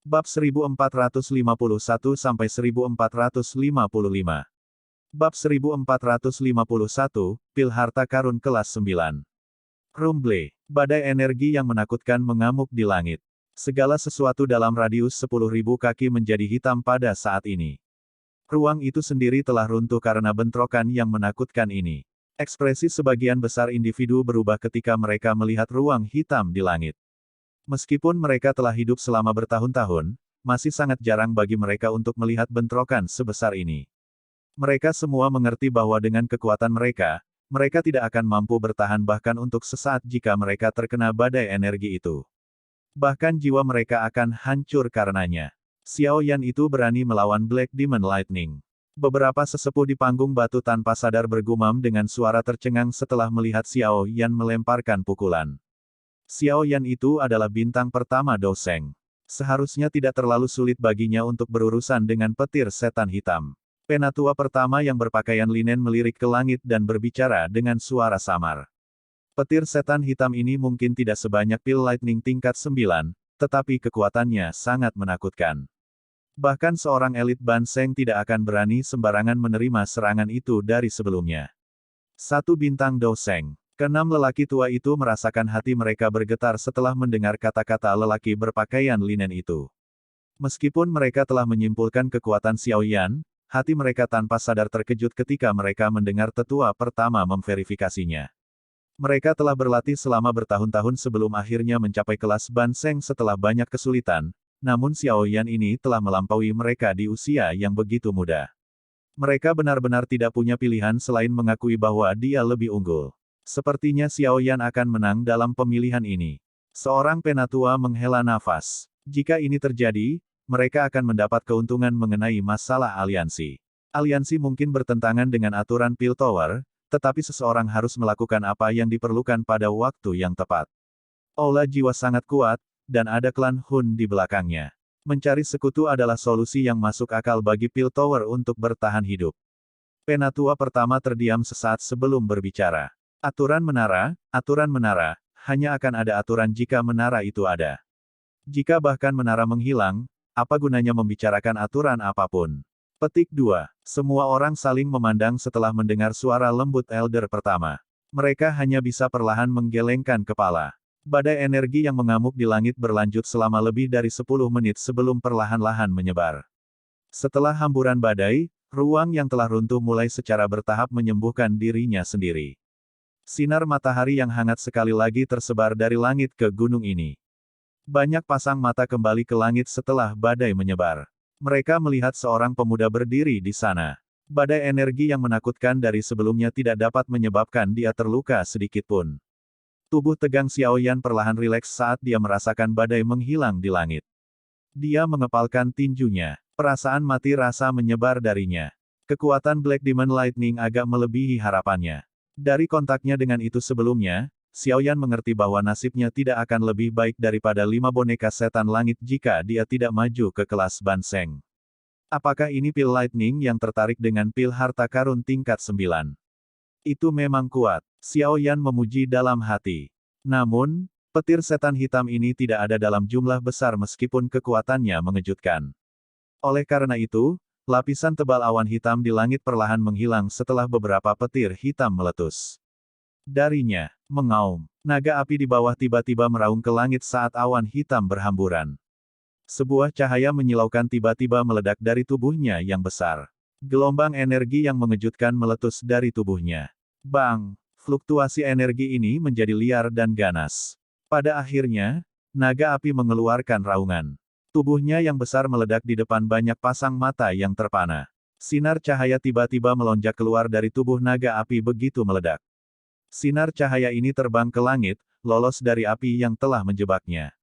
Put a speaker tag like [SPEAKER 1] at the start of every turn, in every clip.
[SPEAKER 1] Bab 1451-1455. Bab 1451, Pil Harta Karun kelas 9. Rumble. Badai energi yang menakutkan mengamuk di langit. Segala sesuatu dalam radius 10.000 kaki menjadi hitam pada saat ini. Ruang itu sendiri telah runtuh karena bentrokan yang menakutkan ini. Ekspresi sebagian besar individu berubah ketika mereka melihat ruang hitam di langit. Meskipun mereka telah hidup selama bertahun-tahun, masih sangat jarang bagi mereka untuk melihat bentrokan sebesar ini. Mereka semua mengerti bahwa dengan kekuatan mereka, mereka tidak akan mampu bertahan bahkan untuk sesaat jika mereka terkena badai energi itu. Bahkan jiwa mereka akan hancur karenanya. Xiao Yan itu berani melawan Black Demon Lightning. Beberapa sesepuh di panggung batu tanpa sadar bergumam dengan suara tercengang setelah melihat Xiao Yan melemparkan pukulan. Xiao Yan itu adalah bintang pertama Doseng. Seharusnya tidak terlalu sulit baginya untuk berurusan dengan petir setan hitam. Penatua pertama yang berpakaian linen melirik ke langit dan berbicara dengan suara samar. Petir setan hitam ini mungkin tidak sebanyak pil lightning tingkat 9, tetapi kekuatannya sangat menakutkan. Bahkan seorang elit Banseng tidak akan berani sembarangan menerima serangan itu dari sebelumnya. Satu bintang Doseng. Keenam lelaki tua itu merasakan hati mereka bergetar setelah mendengar kata-kata lelaki berpakaian linen itu. Meskipun mereka telah menyimpulkan kekuatan Xiao Yan, hati mereka tanpa sadar terkejut ketika mereka mendengar tetua pertama memverifikasinya. Mereka telah berlatih selama bertahun-tahun sebelum akhirnya mencapai kelas Banseng setelah banyak kesulitan, namun Xiao Yan ini telah melampaui mereka di usia yang begitu muda. Mereka benar-benar tidak punya pilihan selain mengakui bahwa dia lebih unggul. Sepertinya Xiao Yan akan menang dalam pemilihan ini. Seorang penatua menghela nafas. Jika ini terjadi, mereka akan mendapat keuntungan mengenai masalah aliansi. Aliansi mungkin bertentangan dengan aturan Pil Tower, tetapi seseorang harus melakukan apa yang diperlukan pada waktu yang tepat. Aula jiwa sangat kuat, dan ada klan Hun di belakangnya. Mencari sekutu adalah solusi yang masuk akal bagi Pil Tower untuk bertahan hidup. Penatua pertama terdiam sesaat sebelum berbicara. Aturan menara, hanya akan ada aturan jika menara itu ada. Jika bahkan menara menghilang, apa gunanya membicarakan aturan apapun? Petik 2. Semua orang saling memandang setelah mendengar suara lembut Elder pertama. Mereka hanya bisa perlahan menggelengkan kepala. Badai energi yang mengamuk di langit berlanjut selama lebih dari 10 menit sebelum perlahan-lahan menyebar. Setelah hamburan badai, ruang yang telah runtuh mulai secara bertahap menyembuhkan dirinya sendiri. Sinar matahari yang hangat sekali lagi tersebar dari langit ke gunung ini. Banyak pasang mata kembali ke langit setelah badai menyebar. Mereka melihat seorang pemuda berdiri di sana. Badai energi yang menakutkan dari sebelumnya tidak dapat menyebabkan dia terluka sedikitpun. Tubuh tegang Xiao Yan perlahan rileks saat dia merasakan badai menghilang di langit. Dia mengepalkan tinjunya. Perasaan mati rasa menyebar darinya. Kekuatan Black Demon Lightning agak melebihi harapannya. Dari kontaknya dengan itu sebelumnya, Xiao Yan mengerti bahwa nasibnya tidak akan lebih baik daripada 5 boneka setan langit jika dia tidak maju ke kelas Banseng. Apakah ini pil lightning yang tertarik dengan pil harta karun tingkat 9? Itu memang kuat, Xiao Yan memuji dalam hati. Namun, petir setan hitam ini tidak ada dalam jumlah besar meskipun kekuatannya mengejutkan. Oleh karena itu, lapisan tebal awan hitam di langit perlahan menghilang setelah beberapa petir hitam meletus. Darinya, mengaum, naga api di bawah tiba-tiba meraung ke langit saat awan hitam berhamburan. Sebuah cahaya menyilaukan tiba-tiba meledak dari tubuhnya yang besar. Gelombang energi yang mengejutkan meletus dari tubuhnya. Bang! Fluktuasi energi ini menjadi liar dan ganas. Pada akhirnya, naga api mengeluarkan raungan. Tubuhnya yang besar meledak di depan banyak pasang mata yang terpana. Sinar cahaya tiba-tiba melonjak keluar dari tubuh naga api begitu meledak. Sinar cahaya ini terbang ke langit, lolos dari api yang telah menjebaknya.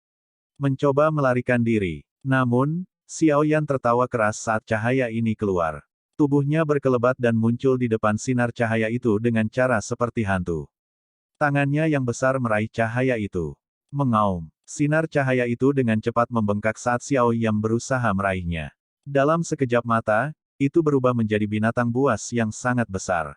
[SPEAKER 1] Mencoba melarikan diri. Namun, Xiao Yan tertawa keras saat cahaya ini keluar. Tubuhnya berkelebat dan muncul di depan sinar cahaya itu dengan cara seperti hantu. Tangannya yang besar meraih cahaya itu. Mengaum. Sinar cahaya itu dengan cepat membengkak saat Xiao Yan berusaha meraihnya. Dalam sekejap mata, itu berubah menjadi binatang buas yang sangat besar.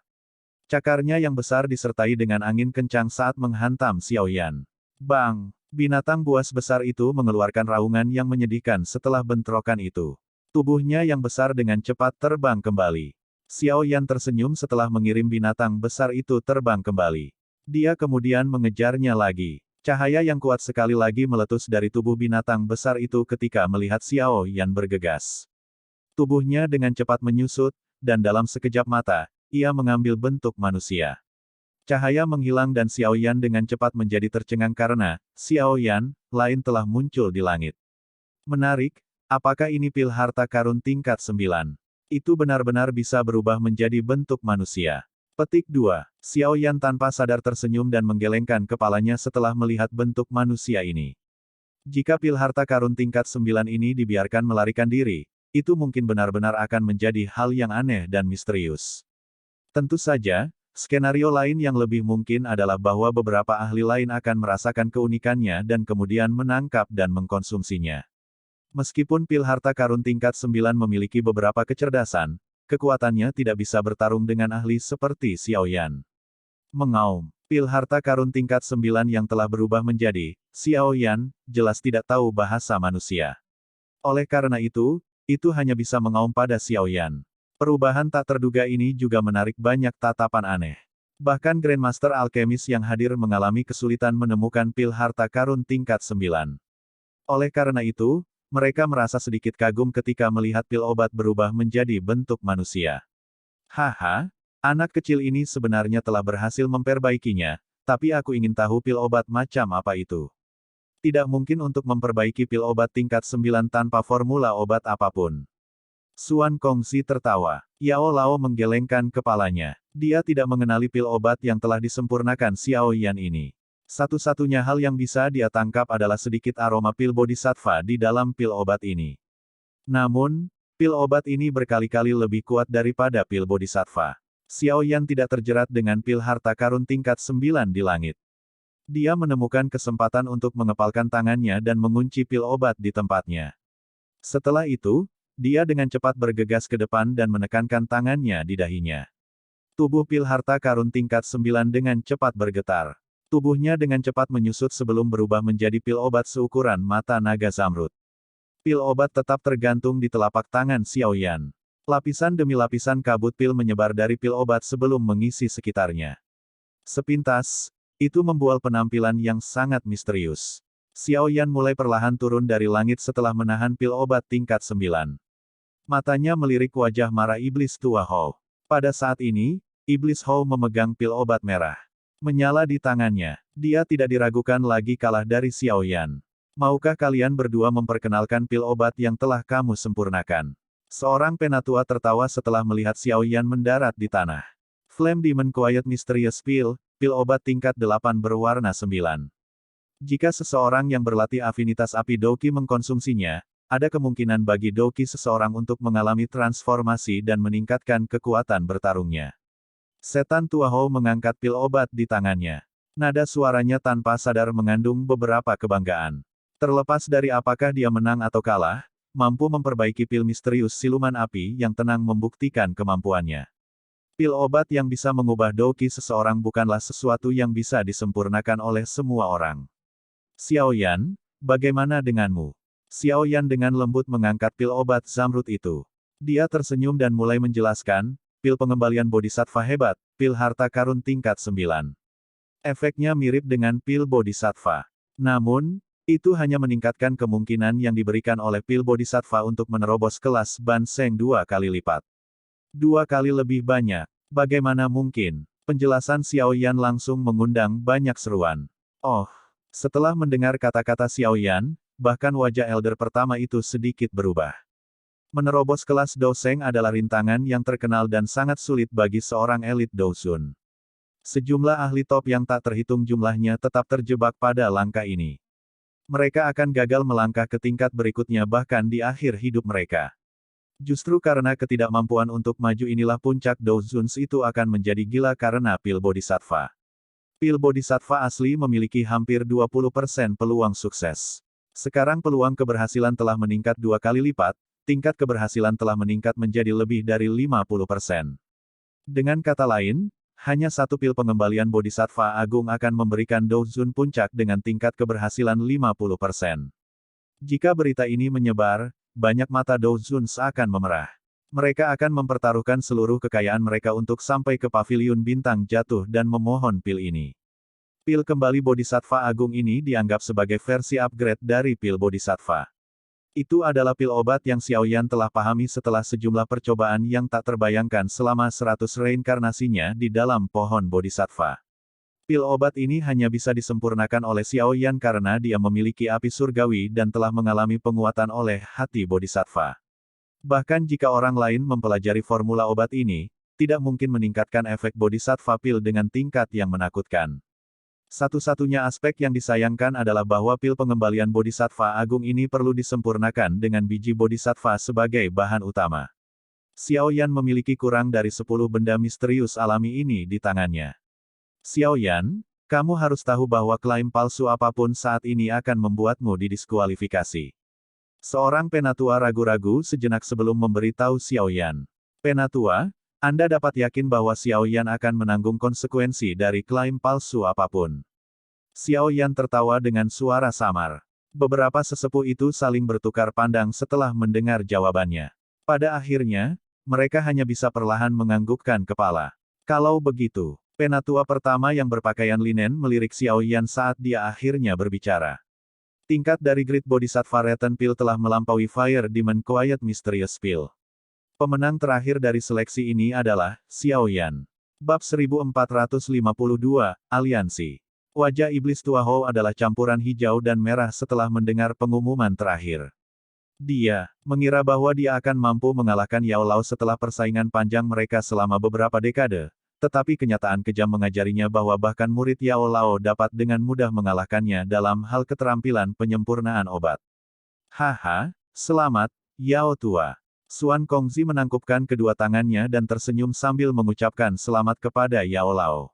[SPEAKER 1] Cakarnya yang besar disertai dengan angin kencang saat menghantam Xiao Yan. Bang! Binatang buas besar itu mengeluarkan raungan yang menyedihkan setelah bentrokan itu. Tubuhnya yang besar dengan cepat terbang kembali. Xiao Yan tersenyum setelah mengirim binatang besar itu terbang kembali. Dia kemudian mengejarnya lagi. Cahaya yang kuat sekali lagi meletus dari tubuh binatang besar itu ketika melihat Xiao Yan bergegas. Tubuhnya dengan cepat menyusut, dan dalam sekejap mata, ia mengambil bentuk manusia. Cahaya menghilang dan Xiao Yan dengan cepat menjadi tercengang karena, Xiao Yan, lain telah muncul di langit. Menarik, apakah ini pil harta karun tingkat 9? Itu benar-benar bisa berubah menjadi bentuk manusia. Petik 2. Xiao Yan tanpa sadar tersenyum dan menggelengkan kepalanya setelah melihat bentuk manusia ini. Jika pil harta karun tingkat 9 ini dibiarkan melarikan diri, itu mungkin benar-benar akan menjadi hal yang aneh dan misterius. Tentu saja, skenario lain yang lebih mungkin adalah bahwa beberapa ahli lain akan merasakan keunikannya dan kemudian menangkap dan mengkonsumsinya. Meskipun pil harta karun tingkat 9 memiliki beberapa kecerdasan, kekuatannya tidak bisa bertarung dengan ahli seperti Xiao Yan. Mengaum, pil harta karun tingkat 9 yang telah berubah menjadi Xiao Yan, jelas tidak tahu bahasa manusia. Oleh karena itu hanya bisa mengaum pada Xiao Yan. Perubahan tak terduga ini juga menarik banyak tatapan aneh. Bahkan Grandmaster Alkemis yang hadir mengalami kesulitan menemukan pil harta karun tingkat 9. Oleh karena itu, mereka merasa sedikit kagum ketika melihat pil obat berubah menjadi bentuk manusia. Haha, anak kecil ini sebenarnya telah berhasil memperbaikinya, tapi aku ingin tahu pil obat macam apa itu. Tidak mungkin untuk memperbaiki pil obat tingkat 9 tanpa formula obat apapun. Suan Kongzi tertawa. Yao Lao menggelengkan kepalanya. Dia tidak mengenali pil obat yang telah disempurnakan Xiao Yan ini. Satu-satunya hal yang bisa dia tangkap adalah sedikit aroma pil bodhisattva di dalam pil obat ini. Namun, pil obat ini berkali-kali lebih kuat daripada pil bodhisattva. Xiao Yan tidak terjerat dengan pil harta karun tingkat 9 di langit. Dia menemukan kesempatan untuk mengepalkan tangannya dan mengunci pil obat di tempatnya. Setelah itu, dia dengan cepat bergegas ke depan dan menekankan tangannya di dahinya. Tubuh pil harta karun tingkat 9 dengan cepat bergetar. Tubuhnya dengan cepat menyusut sebelum berubah menjadi pil obat seukuran mata naga zamrud. Pil obat tetap tergantung di telapak tangan Xiao Yan. Lapisan demi lapisan kabut pil menyebar dari pil obat sebelum mengisi sekitarnya. Sepintas, itu membuat penampilan yang sangat misterius. Xiao Yan mulai perlahan turun dari langit setelah menahan pil obat tingkat 9. Matanya melirik wajah marah iblis tua Hou. Pada saat ini, iblis Hou memegang pil obat merah. Menyala di tangannya. Dia tidak diragukan lagi kalah dari Xiao Yan. Maukah kalian berdua memperkenalkan pil obat yang telah kamu sempurnakan? Seorang penatua tertawa setelah melihat Xiao Yan mendarat di tanah. Flame Demon Quiet Mysterious Pill, pil obat tingkat 8 berwarna 9. Jika seseorang yang berlatih afinitas api Doqi mengkonsumsinya, ada kemungkinan bagi Doqi seseorang untuk mengalami transformasi dan meningkatkan kekuatan bertarungnya. Setan tua Hou mengangkat pil obat di tangannya. Nada suaranya tanpa sadar mengandung beberapa kebanggaan. Terlepas dari apakah dia menang atau kalah, mampu memperbaiki pil misterius siluman api yang tenang membuktikan kemampuannya. Pil obat yang bisa mengubah Doqi seseorang bukanlah sesuatu yang bisa disempurnakan oleh semua orang. Xiao Yan, bagaimana denganmu? Xiao Yan dengan lembut mengangkat pil obat zamrud itu. Dia tersenyum dan mulai menjelaskan, pil pengembalian bodhisattva hebat, pil harta karun tingkat 9. Efeknya mirip dengan pil bodhisattva. Namun, itu hanya meningkatkan kemungkinan yang diberikan oleh pil bodhisattva untuk menerobos kelas Ban Seng 2 kali lipat. 2 kali lebih banyak. Bagaimana mungkin? Penjelasan Xiao Yan langsung mengundang banyak seruan. Oh, setelah mendengar kata-kata Xiao Yan, bahkan wajah elder pertama itu sedikit berubah. Menerobos kelas Douseng adalah rintangan yang terkenal dan sangat sulit bagi seorang elit Dousun. Sejumlah ahli top yang tak terhitung jumlahnya tetap terjebak pada langkah ini. Mereka akan gagal melangkah ke tingkat berikutnya bahkan di akhir hidup mereka. Justru karena ketidakmampuan untuk maju inilah puncak Dousuns itu akan menjadi gila karena pil bodhisattva. Pil bodhisattva asli memiliki hampir 20% peluang sukses. Sekarang peluang keberhasilan telah meningkat 2 kali lipat, tingkat keberhasilan telah meningkat menjadi lebih dari 50%. Dengan kata lain, Hanya satu pil pengembalian Bodhisattva Agung akan memberikan Douzun puncak dengan tingkat keberhasilan 50%. Jika berita ini menyebar, banyak mata Douzun seakan memerah. Mereka akan mempertaruhkan seluruh kekayaan mereka untuk sampai ke paviliun bintang jatuh dan memohon pil ini. Pil kembali Bodhisattva Agung ini dianggap sebagai versi upgrade dari pil Bodhisattva. Itu adalah pil obat yang Xiaoyan telah pahami setelah sejumlah percobaan yang tak terbayangkan selama 100 reinkarnasinya di dalam pohon Bodhisattva. Pil obat ini hanya bisa disempurnakan oleh Xiaoyan karena dia memiliki api surgawi dan telah mengalami penguatan oleh hati Bodhisattva. Bahkan jika orang lain mempelajari formula obat ini, tidak mungkin meningkatkan efek Bodhisattva pil dengan tingkat yang menakutkan. Satu-satunya aspek yang disayangkan adalah bahwa pil pengembalian Bodhisattva Agung ini perlu disempurnakan dengan biji Bodhisattva sebagai bahan utama. Xiaoyan memiliki kurang dari 10 benda misterius alami ini di tangannya. Xiaoyan, kamu harus tahu bahwa klaim palsu apapun saat ini akan membuatmu didiskualifikasi. Seorang penatua ragu-ragu sejenak sebelum memberitahu Xiaoyan. Penatua, Anda dapat yakin bahwa Xiaoyan akan menanggung konsekuensi dari klaim palsu apapun. Xiaoyan tertawa dengan suara samar. Beberapa sesepuh itu saling bertukar pandang setelah mendengar jawabannya. Pada akhirnya, mereka hanya bisa perlahan menganggukkan kepala. Kalau begitu, penatua pertama yang berpakaian linen melirik Xiaoyan saat dia akhirnya berbicara. Tingkat dari Great Bodhisattva Return Pill telah melampaui Fire Demon Quiet Mysterious Pill. Pemenang terakhir dari seleksi ini adalah Xiaoyan. Bab 1452, Aliansi. Wajah iblis tua Hou adalah campuran hijau dan merah setelah mendengar pengumuman terakhir. Dia mengira bahwa dia akan mampu mengalahkan Yao Lao setelah persaingan panjang mereka selama beberapa dekade, tetapi kenyataan kejam mengajarinya bahwa bahkan murid Yao Lao dapat dengan mudah mengalahkannya dalam hal keterampilan penyempurnaan obat. Haha, selamat, Yao Tua. Xuan Kongzi menangkupkan kedua tangannya dan tersenyum sambil mengucapkan selamat kepada Yao Lao.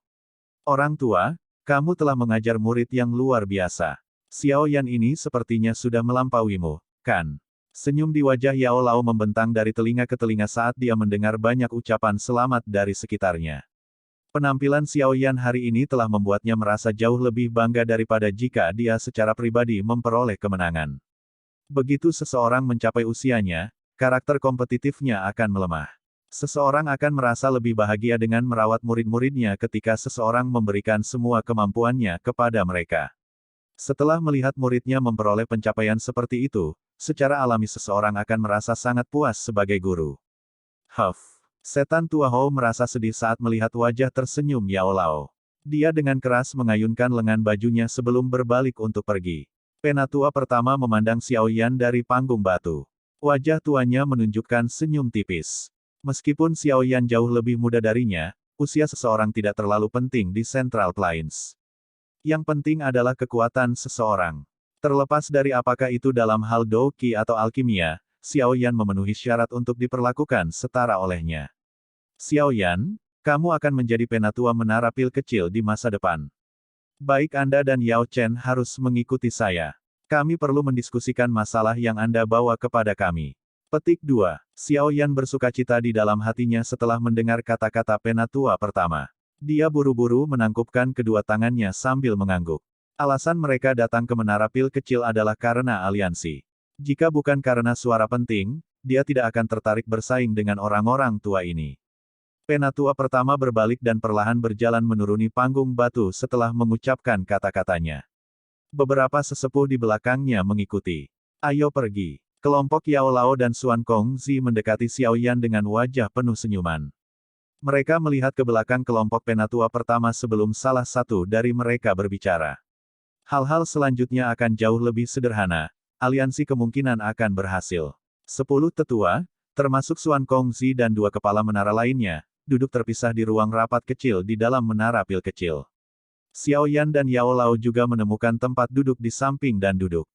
[SPEAKER 1] Orang tua, kamu telah mengajar murid yang luar biasa. Xiaoyan ini sepertinya sudah melampauimu, kan? Senyum di wajah Yao Lao membentang dari telinga ke telinga saat dia mendengar banyak ucapan selamat dari sekitarnya. Penampilan Xiaoyan hari ini telah membuatnya merasa jauh lebih bangga daripada jika dia secara pribadi memperoleh kemenangan. Begitu seseorang mencapai usianya, karakter kompetitifnya akan melemah. Seseorang akan merasa lebih bahagia dengan merawat murid-muridnya ketika seseorang memberikan semua kemampuannya kepada mereka. Setelah melihat muridnya memperoleh pencapaian seperti itu, secara alami seseorang akan merasa sangat puas sebagai guru. Setan tua Hou merasa sedih saat melihat wajah tersenyum Yao Lao. Dia dengan keras mengayunkan lengan bajunya sebelum berbalik untuk pergi. Penatua pertama memandang Xiaoyan dari panggung batu. Wajah tuanya menunjukkan senyum tipis. Meskipun Xiaoyan jauh lebih muda darinya, usia seseorang tidak terlalu penting di Central Plains. Yang penting adalah kekuatan seseorang. Terlepas dari apakah itu dalam hal Douqi atau alkimia, Xiaoyan memenuhi syarat untuk diperlakukan setara olehnya. Xiaoyan, kamu akan menjadi penatua menara pil kecil di masa depan. Baik Anda dan Yao Chen harus mengikuti saya. Kami perlu mendiskusikan masalah yang Anda bawa kepada kami. Petik 2. Xiaoyan bersukacita di dalam hatinya setelah mendengar kata-kata penatua pertama. Dia buru-buru menangkupkan kedua tangannya sambil mengangguk. Alasan mereka datang ke menara pil kecil adalah karena aliansi. Jika bukan karena suara penting, dia tidak akan tertarik bersaing dengan orang-orang tua ini. Penatua pertama berbalik dan perlahan berjalan menuruni panggung batu setelah mengucapkan kata-katanya. Beberapa sesepuh di belakangnya mengikuti. Ayo pergi. Kelompok Yao Lao dan Xuan Kongzi mendekati Xiaoyan dengan wajah penuh senyuman. Mereka melihat ke belakang kelompok penatua pertama sebelum salah satu dari mereka berbicara. Hal-hal selanjutnya akan jauh lebih sederhana. Aliansi kemungkinan akan berhasil. 10 tetua, termasuk Xuan Kongzi dan 2 kepala menara lainnya, duduk terpisah di ruang rapat kecil di dalam menara pil kecil. Xiaoyan dan Yao Lao juga menemukan tempat duduk di samping dan duduk.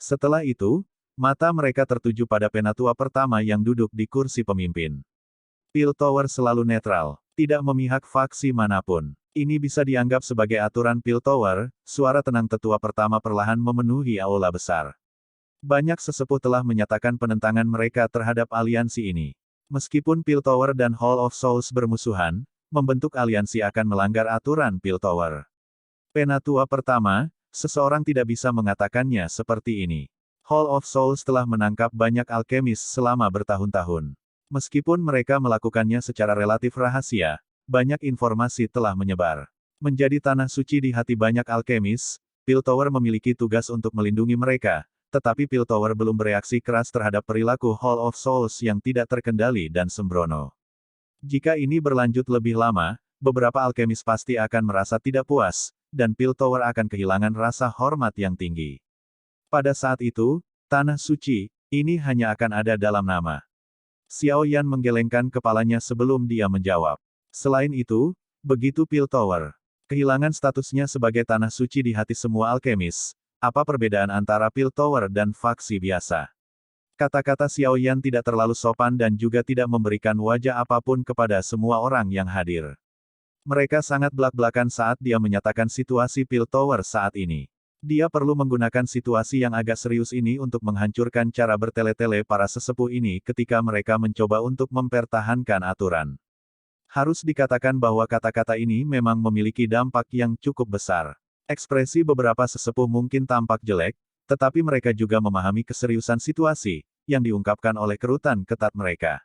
[SPEAKER 1] Setelah itu, mata mereka tertuju pada penatua pertama yang duduk di kursi pemimpin. Pil Tower selalu netral, tidak memihak faksi manapun. Ini bisa dianggap sebagai aturan Pil Tower. Suara tenang tetua pertama perlahan memenuhi aula besar. Banyak sesepuh telah menyatakan penentangan mereka terhadap aliansi ini. Meskipun Pil Tower dan Hall of Souls bermusuhan, membentuk aliansi akan melanggar aturan Piltover. Penatua pertama, seseorang tidak bisa mengatakannya seperti ini. Hall of Souls telah menangkap banyak alkemis selama bertahun-tahun. Meskipun mereka melakukannya secara relatif rahasia, banyak informasi telah menyebar. Menjadi tanah suci di hati banyak alkemis, Piltover memiliki tugas untuk melindungi mereka, tetapi Piltover belum bereaksi keras terhadap perilaku Hall of Souls yang tidak terkendali dan sembrono. Jika ini berlanjut lebih lama, beberapa alkemis pasti akan merasa tidak puas, dan Piltover akan kehilangan rasa hormat yang tinggi. Pada saat itu, tanah suci, ini hanya akan ada dalam nama. Xiao Yan menggelengkan kepalanya sebelum dia menjawab. Selain itu, begitu Piltover kehilangan statusnya sebagai tanah suci di hati semua alkemis, apa perbedaan antara Piltover dan faksi biasa? Kata-kata Xiao Yan tidak terlalu sopan dan juga tidak memberikan wajah apapun kepada semua orang yang hadir. Mereka sangat belak-belakan saat dia menyatakan situasi Piltover saat ini. Dia perlu menggunakan situasi yang agak serius ini untuk menghancurkan cara bertele-tele para sesepuh ini ketika mereka mencoba untuk mempertahankan aturan. Harus dikatakan bahwa kata-kata ini memang memiliki dampak yang cukup besar. Ekspresi beberapa sesepuh mungkin tampak jelek, tetapi mereka juga memahami keseriusan situasi yang diungkapkan oleh kerutan ketat mereka.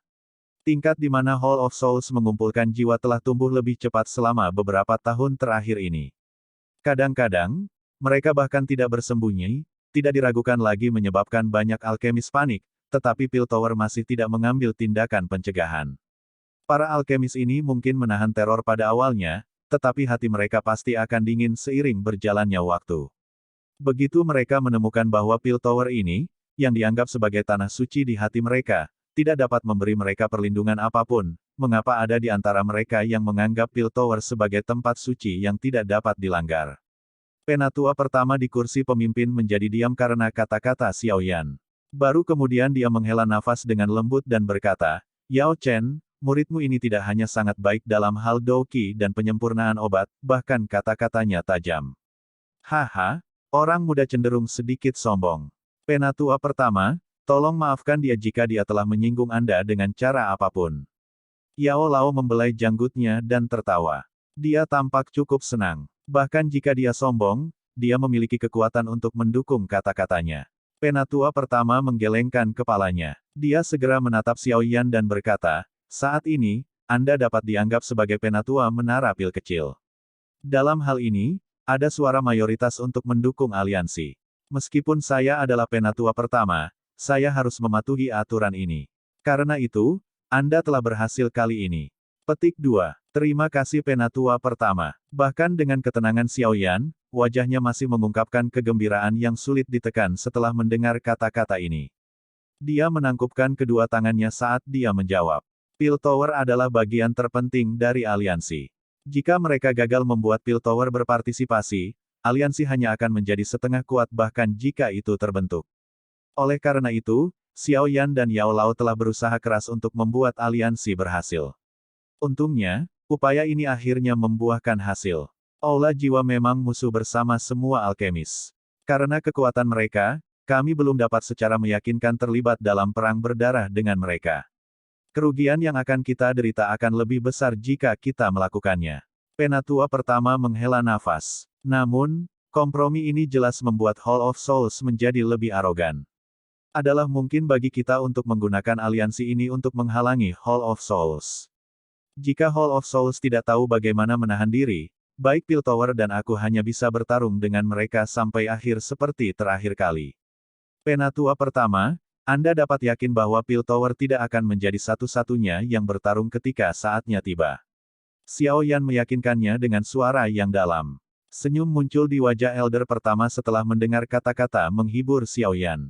[SPEAKER 1] Tingkat di mana Hall of Souls mengumpulkan jiwa telah tumbuh lebih cepat selama beberapa tahun terakhir ini. Kadang-kadang, mereka bahkan tidak bersembunyi, tidak diragukan lagi menyebabkan banyak alkemis panik, tetapi Piltover masih tidak mengambil tindakan pencegahan. Para alkemis ini mungkin menahan teror pada awalnya, tetapi hati mereka pasti akan dingin seiring berjalannya waktu. Begitu mereka menemukan bahwa Piltover ini, yang dianggap sebagai tanah suci di hati mereka, tidak dapat memberi mereka perlindungan apapun, mengapa ada di antara mereka yang menganggap Piltover sebagai tempat suci yang tidak dapat dilanggar. Penatua pertama di kursi pemimpin menjadi diam karena kata-kata Xiao Yan. Baru kemudian dia menghela nafas dengan lembut dan berkata, Yao Chen, muridmu ini tidak hanya sangat baik dalam hal Douqi dan penyempurnaan obat, bahkan kata-katanya tajam. Haha, orang muda cenderung sedikit sombong. Penatua pertama, tolong maafkan dia jika dia telah menyinggung Anda dengan cara apapun. Yao Lao membelai janggutnya dan tertawa. Dia tampak cukup senang. Bahkan jika dia sombong, dia memiliki kekuatan untuk mendukung kata-katanya. Penatua pertama menggelengkan kepalanya. Dia segera menatap Xiao Yan dan berkata, saat ini, Anda dapat dianggap sebagai penatua menara pil kecil. Dalam hal ini, ada suara mayoritas untuk mendukung aliansi. Meskipun saya adalah penatua pertama, saya harus mematuhi aturan ini. Karena itu, Anda telah berhasil kali ini. Petik 2. Terima kasih penatua pertama. Bahkan dengan ketenangan Xiao Yan, wajahnya masih mengungkapkan kegembiraan yang sulit ditekan setelah mendengar kata-kata ini. Dia menangkupkan kedua tangannya saat dia menjawab. Piltover adalah bagian terpenting dari aliansi. Jika mereka gagal membuat Piltover berpartisipasi, aliansi hanya akan menjadi setengah kuat bahkan jika itu terbentuk. Oleh karena itu, Xiao Yan dan Yao Lao telah berusaha keras untuk membuat aliansi berhasil. Untungnya, upaya ini akhirnya membuahkan hasil. Aula jiwa memang musuh bersama semua alkemis. Karena kekuatan mereka, kami belum dapat secara meyakinkan terlibat dalam perang berdarah dengan mereka. Kerugian yang akan kita derita akan lebih besar jika kita melakukannya. Penatua pertama menghela nafas. Namun, kompromi ini jelas membuat Hall of Souls menjadi lebih arogan. Adalah mungkin bagi kita untuk menggunakan aliansi ini untuk menghalangi Hall of Souls. Jika Hall of Souls tidak tahu bagaimana menahan diri, baik Piltover dan aku hanya bisa bertarung dengan mereka sampai akhir seperti terakhir kali. Penatua pertama, Anda dapat yakin bahwa Piltover tidak akan menjadi satu-satunya yang bertarung ketika saatnya tiba. Xiao Yan meyakinkannya dengan suara yang dalam. Senyum muncul di wajah Elder pertama setelah mendengar kata-kata menghibur Xiao Yan.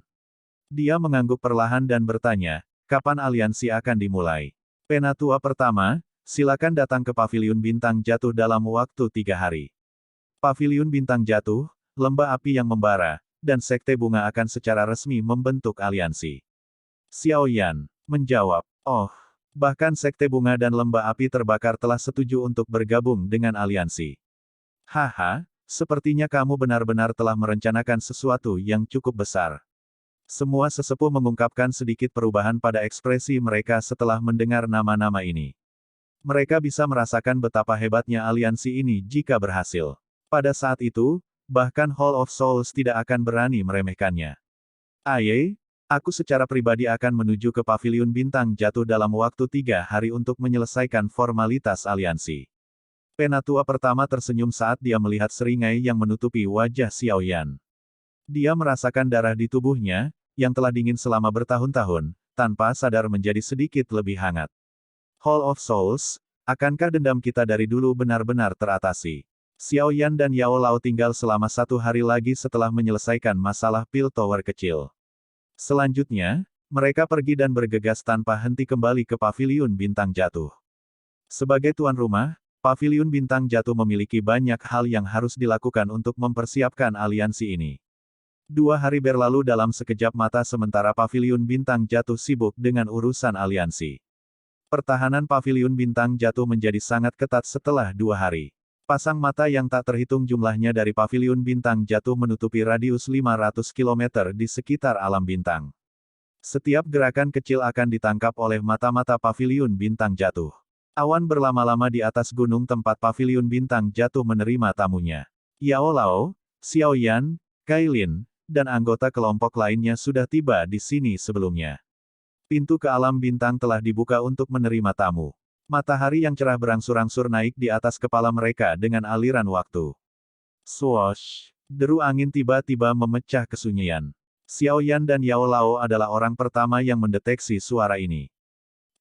[SPEAKER 1] Dia mengangguk perlahan dan bertanya, kapan aliansi akan dimulai? Penatua pertama, silakan datang ke Paviliun Bintang Jatuh dalam waktu 3 hari. Paviliun Bintang Jatuh, lembah api yang membara, dan Sekte Bunga akan secara resmi membentuk aliansi. Xiao Yan menjawab, oh, bahkan Sekte Bunga dan Lembah Api Terbakar telah setuju untuk bergabung dengan aliansi. Haha, sepertinya kamu benar-benar telah merencanakan sesuatu yang cukup besar. Semua sesepuh mengungkapkan sedikit perubahan pada ekspresi mereka setelah mendengar nama-nama ini. Mereka bisa merasakan betapa hebatnya aliansi ini jika berhasil. Pada saat itu, bahkan Hall of Souls tidak akan berani meremehkannya. Aye, aku secara pribadi akan menuju ke Paviliun Bintang Jatuh dalam waktu 3 hari untuk menyelesaikan formalitas aliansi. Penatua pertama tersenyum saat dia melihat seringai yang menutupi wajah Xiao Yan. Dia merasakan darah di tubuhnya, yang telah dingin selama bertahun-tahun, tanpa sadar menjadi sedikit lebih hangat. Hall of Souls, akankah dendam kita dari dulu benar-benar teratasi? Xiao Yan dan Yao Lao tinggal selama 1 hari lagi setelah menyelesaikan masalah pil tower kecil. Selanjutnya, mereka pergi dan bergegas tanpa henti kembali ke Paviliun Bintang Jatuh. Sebagai tuan rumah, Paviliun Bintang Jatuh memiliki banyak hal yang harus dilakukan untuk mempersiapkan aliansi ini. 2 hari berlalu dalam sekejap mata sementara Paviliun Bintang Jatuh sibuk dengan urusan aliansi. Pertahanan Paviliun Bintang Jatuh menjadi sangat ketat setelah 2 hari. Pasang mata yang tak terhitung jumlahnya dari Paviliun Bintang Jatuh menutupi radius 500 km di sekitar alam bintang. Setiap gerakan kecil akan ditangkap oleh mata-mata Paviliun Bintang Jatuh. Awan berlama-lama di atas gunung tempat Paviliun Bintang Jatuh menerima tamunya. Yao Lao, Xiao Yan, Kailin, dan anggota kelompok lainnya sudah tiba di sini sebelumnya. Pintu ke alam bintang telah dibuka untuk menerima tamu. Matahari yang cerah berangsur-angsur naik di atas kepala mereka dengan aliran waktu. Swoosh! Deru angin tiba-tiba memecah kesunyian. Xiao Yan dan Yao Lao adalah orang pertama yang mendeteksi suara ini.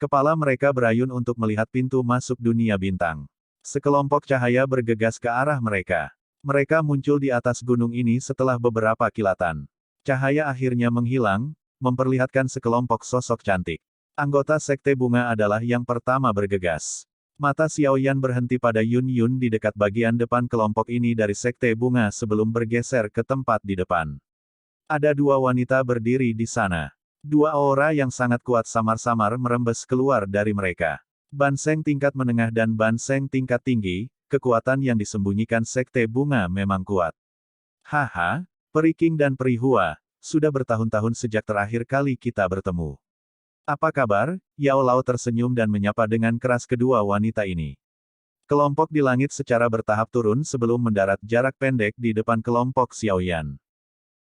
[SPEAKER 1] Kepala mereka berayun untuk melihat pintu masuk dunia bintang. Sekelompok cahaya bergegas ke arah mereka. Mereka muncul di atas gunung ini setelah beberapa kilatan. Cahaya akhirnya menghilang, memperlihatkan sekelompok sosok cantik. Anggota Sekte Bunga adalah yang pertama bergegas. Mata Xiao Yan berhenti pada Yun Yun di dekat bagian depan kelompok ini dari Sekte Bunga sebelum bergeser ke tempat di depan. Ada 2 wanita berdiri di sana. 2 aura yang sangat kuat samar-samar merembes keluar dari mereka. Banseng tingkat menengah dan Banseng tingkat tinggi, kekuatan yang disembunyikan Sekte Bunga memang kuat. Haha, Peri King dan Peri Hua, sudah bertahun-tahun sejak terakhir kali kita bertemu. Apa kabar? Yao Lao tersenyum dan menyapa dengan keras kedua wanita ini. Kelompok di langit secara bertahap turun sebelum mendarat jarak pendek di depan kelompok Xiao Yan.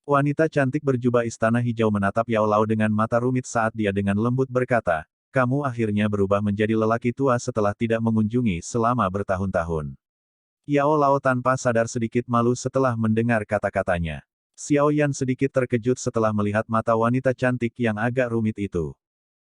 [SPEAKER 1] Wanita cantik berjubah istana hijau menatap Yao Lao dengan mata rumit saat dia dengan lembut berkata, "Kamu akhirnya berubah menjadi lelaki tua setelah tidak mengunjungi selama bertahun-tahun." Yao Lao tanpa sadar sedikit malu setelah mendengar kata-katanya. Xiao Yan sedikit terkejut setelah melihat mata wanita cantik yang agak rumit itu.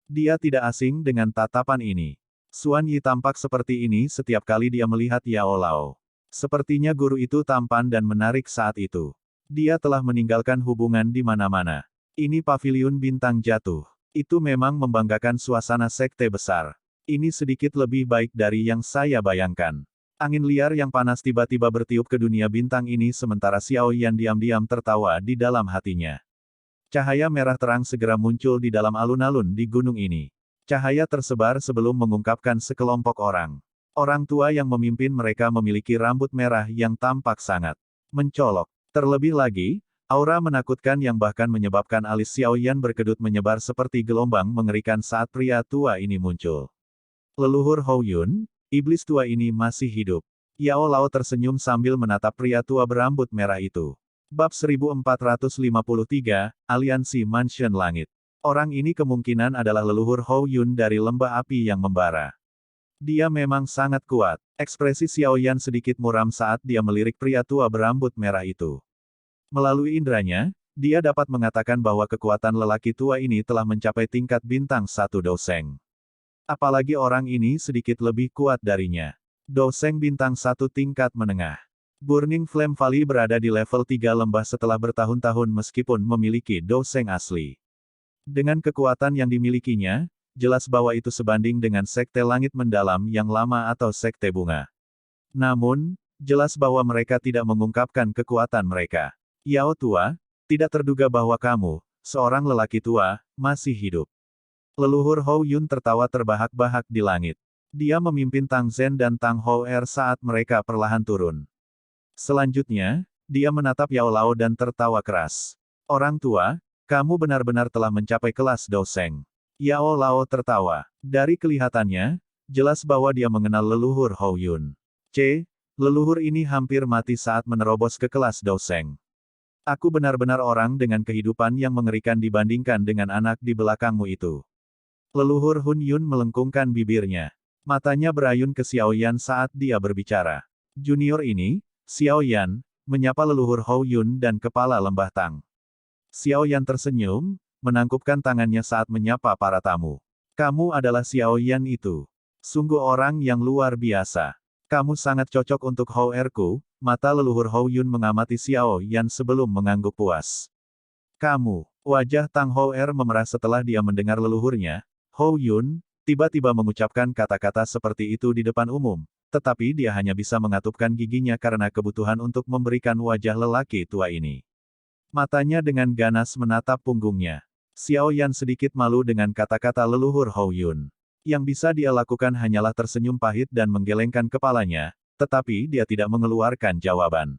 [SPEAKER 1] Dia tidak asing dengan tatapan ini. Xuan Yi tampak seperti ini setiap kali dia melihat Yao Lao. Sepertinya guru itu tampan dan menarik saat itu. Dia telah meninggalkan hubungan di mana-mana. Ini Paviliun Bintang Jatuh. Itu memang membanggakan suasana sekte besar. Ini sedikit lebih baik dari yang saya bayangkan. Angin liar yang panas tiba-tiba bertiup ke dunia bintang ini sementara Xiao Yan diam-diam tertawa di dalam hatinya. Cahaya merah terang segera muncul di dalam alun-alun di gunung ini. Cahaya tersebar sebelum mengungkapkan sekelompok orang. Orang tua yang memimpin mereka memiliki rambut merah yang tampak sangat mencolok. Terlebih lagi, aura menakutkan yang bahkan menyebabkan alis Xiao Yan berkedut menyebar seperti gelombang mengerikan saat pria tua ini muncul. Leluhur Hou Yun, iblis tua ini masih hidup. Yao Lao tersenyum sambil menatap pria tua berambut merah itu. Bab 1453, Aliansi Mansion Langit. Orang ini kemungkinan adalah leluhur Hou Yun dari lembah api yang membara. Dia memang sangat kuat. Ekspresi Xiao Yan sedikit muram saat dia melirik pria tua berambut merah itu. Melalui indranya, dia dapat mengatakan bahwa kekuatan lelaki tua ini telah mencapai tingkat bintang 1 Doseng. Apalagi orang ini sedikit lebih kuat darinya. Doseng bintang 1 tingkat menengah. Burning Flame Valley berada di level 3 lembah setelah bertahun-tahun meskipun memiliki Doseng asli. Dengan kekuatan yang dimilikinya, jelas bahwa itu sebanding dengan Sekte Langit Mendalam yang lama atau Sekte Bunga. Namun, jelas bahwa mereka tidak mengungkapkan kekuatan mereka. Yao tua, tidak terduga bahwa kamu, seorang lelaki tua, masih hidup. Leluhur Hou Yun tertawa terbahak-bahak di langit. Dia memimpin Tang Zhen dan Tang Hou Er saat mereka perlahan turun. Selanjutnya, dia menatap Yao Lao dan tertawa keras. Orang tua, kamu benar-benar telah mencapai kelas Doseng. Yao Lao tertawa. Dari kelihatannya, Jelas bahwa dia mengenal leluhur Hou Yun. Leluhur ini hampir mati saat menerobos ke kelas Douseng. Aku benar-benar orang dengan kehidupan yang mengerikan dibandingkan dengan anak di belakangmu itu. Leluhur Hun Yun melengkungkan bibirnya. Matanya berayun ke Xiao Yan saat dia berbicara. Junior ini, Xiao Yan, menyapa leluhur Hou Yun dan kepala lembah Tang. Xiao Yan tersenyum, menangkupkan tangannya saat menyapa para tamu. Kamu adalah Xiao Yan itu. Sungguh orang yang luar biasa. Kamu sangat cocok untuk Hou Er-ku. Mata leluhur Hou Yun mengamati Xiao Yan sebelum mengangguk puas. Kamu, wajah Tang Hou Er memerah setelah dia mendengar leluhurnya. Hou Yun, tiba-tiba mengucapkan kata-kata seperti itu di depan umum, tetapi dia hanya bisa mengatupkan giginya karena kebutuhan untuk memberikan wajah lelaki tua ini. Matanya dengan ganas menatap punggungnya. Xiao Yan sedikit malu dengan kata-kata leluhur Hou Yun. Yang bisa dia lakukan hanyalah tersenyum pahit dan menggelengkan kepalanya, tetapi dia tidak mengeluarkan jawaban.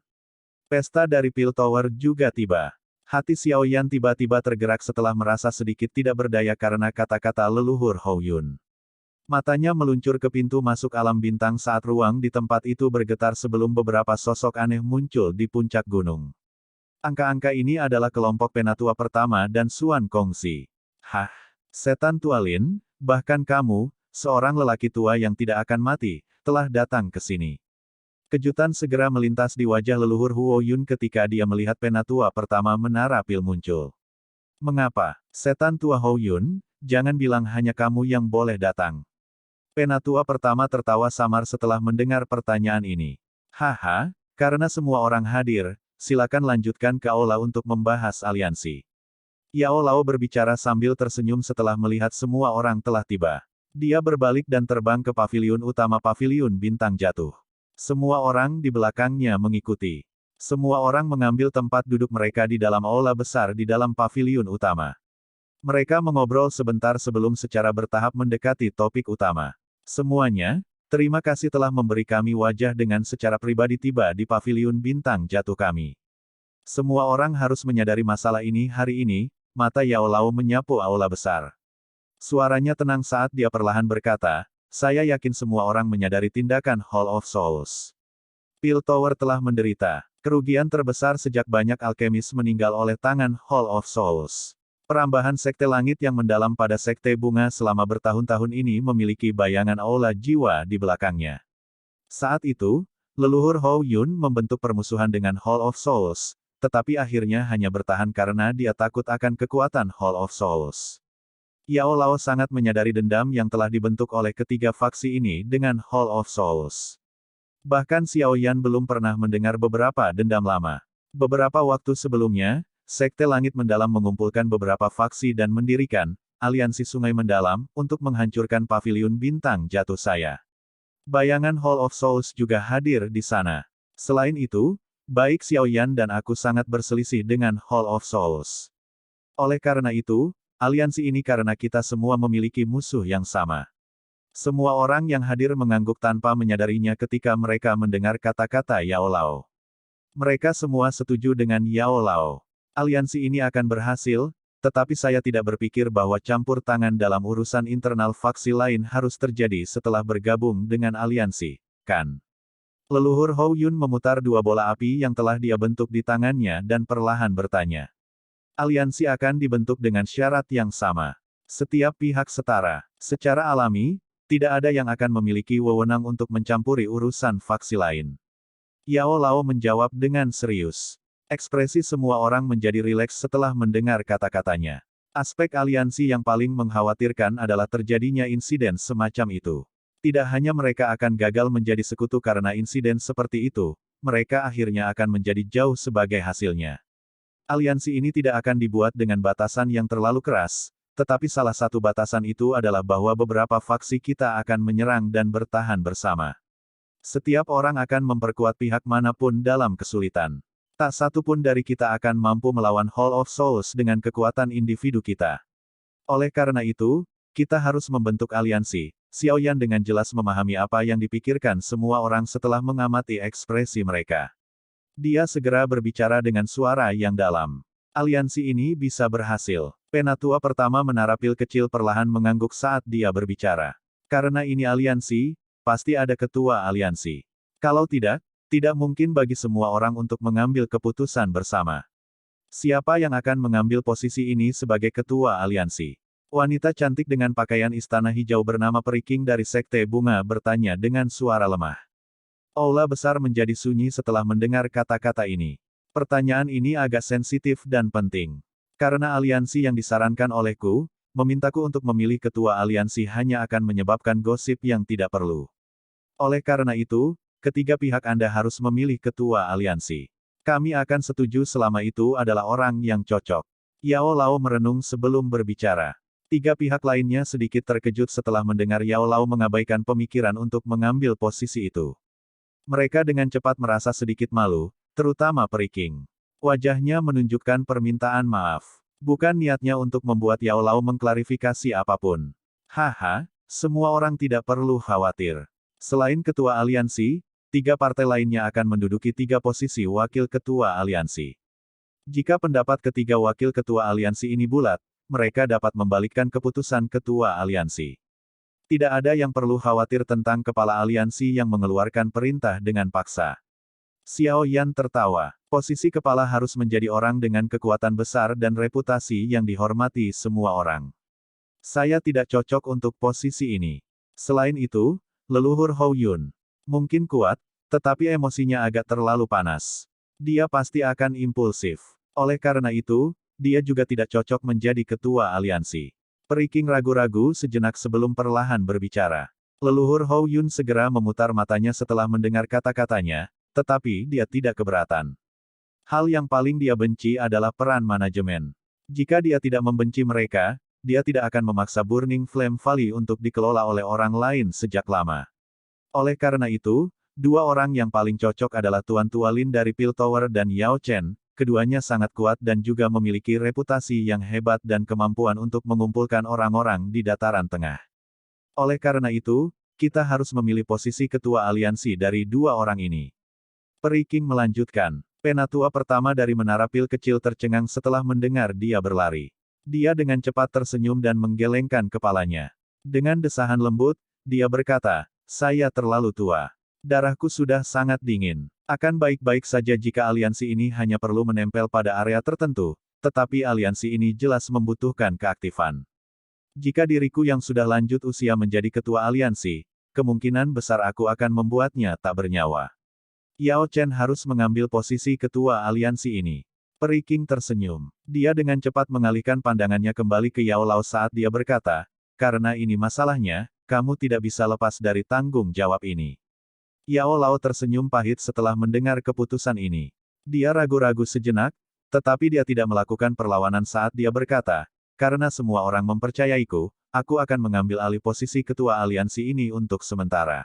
[SPEAKER 1] Pesta dari Pil Tower juga tiba. Hati Xiao Yan tiba-tiba tergerak setelah merasa sedikit tidak berdaya karena kata-kata leluhur Hou Yun. Matanya meluncur ke pintu masuk alam bintang saat ruang di tempat itu bergetar sebelum beberapa sosok aneh muncul di puncak gunung. Angka-angka ini adalah kelompok penatua pertama dan Suan Kongsi. Hah? Setan tua Lin, bahkan kamu, seorang lelaki tua yang tidak akan mati, telah datang ke sini. Kejutan segera melintas di wajah leluhur Huo Yun ketika dia melihat penatua pertama menara pil muncul. Mengapa? Setan tua Hou Yun, jangan bilang hanya kamu yang boleh datang. Penatua pertama tertawa samar setelah mendengar pertanyaan ini. Haha, karena semua orang hadir, silakan lanjutkan ke aula untuk membahas aliansi. Yao Lao berbicara sambil tersenyum setelah melihat semua orang telah tiba. Dia berbalik dan terbang ke paviliun utama paviliun bintang jatuh. Semua orang di belakangnya mengikuti. Semua orang mengambil tempat duduk mereka di dalam aula besar di dalam paviliun utama. Mereka mengobrol sebentar sebelum secara bertahap mendekati topik utama. Semuanya, terima kasih telah memberi kami wajah dengan secara pribadi tiba di paviliun bintang jatuh kami. Semua orang harus menyadari masalah ini hari ini. Mata Yao Lao menyapu aula besar. Suaranya tenang saat dia perlahan berkata, saya yakin semua orang menyadari tindakan Hall of Souls. Pil Tower telah menderita kerugian terbesar sejak banyak alkemis meninggal oleh tangan Hall of Souls. Perambahan Sekte Langit yang mendalam pada Sekte Bunga selama bertahun-tahun ini memiliki bayangan aula jiwa di belakangnya. Saat itu, leluhur Hou Yun membentuk permusuhan dengan Hall of Souls, tetapi akhirnya hanya bertahan karena dia takut akan kekuatan Hall of Souls. Yao Lao sangat menyadari dendam yang telah dibentuk oleh ketiga faksi ini dengan Hall of Souls. Bahkan Xiao Yan belum pernah mendengar beberapa dendam lama. Beberapa waktu sebelumnya, Sekte Langit Mendalam mengumpulkan beberapa faksi dan mendirikan Aliansi Sungai Mendalam untuk menghancurkan paviliun bintang jatuh saya. Bayangan Hall of Souls juga hadir di sana. Selain itu, baik Xiao Yan dan aku sangat berselisih dengan Hall of Souls. Oleh karena itu, aliansi ini karena kita semua memiliki musuh yang sama. Semua orang yang hadir mengangguk tanpa menyadarinya ketika mereka mendengar kata-kata Yao Lao. Mereka semua setuju dengan Yao Lao. Aliansi ini akan berhasil, tetapi saya tidak berpikir bahwa campur tangan dalam urusan internal faksi lain harus terjadi setelah bergabung dengan aliansi, kan? Leluhur Hou Yun memutar dua bola api yang telah dia bentuk di tangannya dan perlahan bertanya. Aliansi akan dibentuk dengan syarat yang sama. Setiap pihak setara. Secara alami, tidak ada yang akan memiliki wewenang untuk mencampuri urusan faksi lain. Yao Lao menjawab dengan serius. Ekspresi semua orang menjadi rileks setelah mendengar kata-katanya. Aspek aliansi yang paling mengkhawatirkan adalah terjadinya insiden semacam itu. Tidak hanya mereka akan gagal menjadi sekutu karena insiden seperti itu, mereka akhirnya akan menjadi jauh sebagai hasilnya. Aliansi ini tidak akan dibuat dengan batasan yang terlalu keras, tetapi salah satu batasan itu adalah bahwa beberapa faksi kita akan menyerang dan bertahan bersama. Setiap orang akan memperkuat pihak manapun dalam kesulitan. Tak satu pun dari kita akan mampu melawan Hall of Souls dengan kekuatan individu kita. Oleh karena itu, kita harus membentuk aliansi. Xiao Yan dengan jelas memahami apa yang dipikirkan semua orang setelah mengamati ekspresi mereka. Dia segera berbicara dengan suara yang dalam. Aliansi ini bisa berhasil. Penatua pertama menara pil kecil perlahan mengangguk saat dia berbicara. Karena ini aliansi, pasti ada ketua aliansi. Kalau tidak, tidak mungkin bagi semua orang untuk mengambil keputusan bersama. Siapa yang akan mengambil posisi ini sebagai ketua aliansi? Wanita cantik dengan pakaian istana hijau bernama Periking dari Sekte Bunga bertanya dengan suara lemah. Aula besar menjadi sunyi setelah mendengar kata-kata ini. Pertanyaan ini agak sensitif dan penting. Karena aliansi yang disarankan olehku, memintaku untuk memilih ketua aliansi hanya akan menyebabkan gosip yang tidak perlu. Oleh karena itu, ketiga pihak Anda harus memilih ketua aliansi. Kami akan setuju selama itu adalah orang yang cocok. Yao Lao merenung sebelum berbicara. Tiga pihak lainnya sedikit terkejut setelah mendengar Yao Lao mengabaikan pemikiran untuk mengambil posisi itu. Mereka dengan cepat merasa sedikit malu, terutama Periking. Wajahnya menunjukkan permintaan maaf. Bukan niatnya untuk membuat Yao Lao mengklarifikasi apapun. Haha, semua orang tidak perlu khawatir. Selain ketua aliansi, 3 partai lainnya akan menduduki 3 posisi wakil ketua aliansi. Jika pendapat ketiga wakil ketua aliansi ini bulat, mereka dapat membalikkan keputusan ketua aliansi. Tidak ada yang perlu khawatir tentang kepala aliansi yang mengeluarkan perintah dengan paksa. Xiao Yan tertawa. Posisi kepala harus menjadi orang dengan kekuatan besar dan reputasi yang dihormati semua orang. Saya tidak cocok untuk posisi ini. Selain itu, leluhur Hou Yun mungkin kuat, tetapi emosinya agak terlalu panas. Dia pasti akan impulsif. Oleh karena itu, dia juga tidak cocok menjadi ketua aliansi. Periking ragu-ragu sejenak sebelum perlahan berbicara. Leluhur Hou Yun segera memutar matanya setelah mendengar kata-katanya, tetapi dia tidak keberatan. Hal yang paling dia benci adalah peran manajemen. Jika dia tidak membenci mereka, dia tidak akan memaksa Burning Flame Valley untuk dikelola oleh orang lain sejak lama. Oleh karena itu, 2 orang yang paling cocok adalah Tuan Tualin dari Piltover dan Yao Chen. Keduanya sangat kuat dan juga memiliki reputasi yang hebat dan kemampuan untuk mengumpulkan orang-orang di dataran tengah. Oleh karena itu, kita harus memilih posisi ketua aliansi dari 2 orang ini. Periking melanjutkan. Penatua pertama dari menara pil kecil tercengang setelah mendengar dia berlari. Dia dengan cepat tersenyum dan menggelengkan kepalanya. Dengan desahan lembut, dia berkata, "Saya terlalu tua. Darahku sudah sangat dingin. Akan baik-baik saja jika aliansi ini hanya perlu menempel pada area tertentu, tetapi aliansi ini jelas membutuhkan keaktifan. Jika diriku yang sudah lanjut usia menjadi ketua aliansi, kemungkinan besar aku akan membuatnya tak bernyawa." Yao Chen harus mengambil posisi ketua aliansi ini. Periking tersenyum. Dia dengan cepat mengalihkan pandangannya kembali ke Yao Lao saat dia berkata, "Karena ini masalahnya, kamu tidak bisa lepas dari tanggung jawab ini." Yao Lao tersenyum pahit setelah mendengar keputusan ini. Dia ragu-ragu sejenak, tetapi dia tidak melakukan perlawanan saat dia berkata, "Karena semua orang mempercayaiku, aku akan mengambil alih posisi ketua aliansi ini untuk sementara.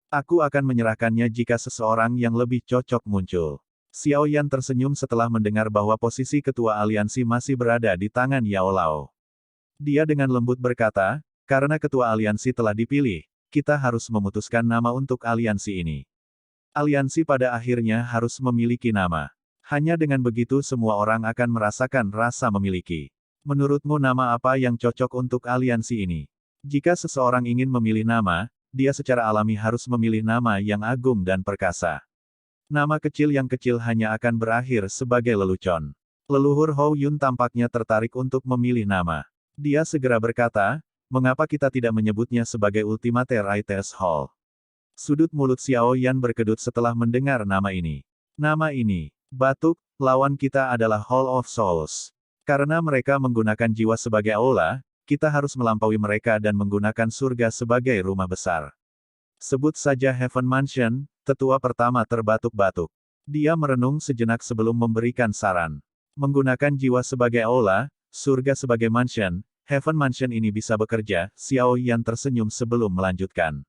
[SPEAKER 1] Aku akan menyerahkannya jika seseorang yang lebih cocok muncul." Xiao Yan tersenyum setelah mendengar bahwa posisi ketua aliansi masih berada di tangan Yao Lao. Dia dengan lembut berkata, "Karena ketua aliansi telah dipilih, kita harus memutuskan nama untuk aliansi ini. Aliansi pada akhirnya harus memiliki nama. Hanya dengan begitu semua orang akan merasakan rasa memiliki. Menurutmu nama apa yang cocok untuk aliansi ini?" Jika seseorang ingin memilih nama, dia secara alami harus memilih nama yang agung dan perkasa. Nama kecil yang kecil hanya akan berakhir sebagai lelucon. Leluhur Hou Yun tampaknya tertarik untuk memilih nama. Dia segera berkata, "Mengapa kita tidak menyebutnya sebagai Ultimate Writers Hall?" Sudut mulut Xiao Yan berkedut setelah mendengar nama ini. Nama ini, batuk, lawan kita adalah Hall of Souls. Karena mereka menggunakan jiwa sebagai aula, kita harus melampaui mereka dan menggunakan surga sebagai rumah besar. Sebut saja Heaven Mansion. Tetua pertama terbatuk-batuk. Dia merenung sejenak sebelum memberikan saran. Menggunakan jiwa sebagai aula, surga sebagai mansion, Heaven Mansion ini bisa bekerja. Xiao Yan tersenyum sebelum melanjutkan.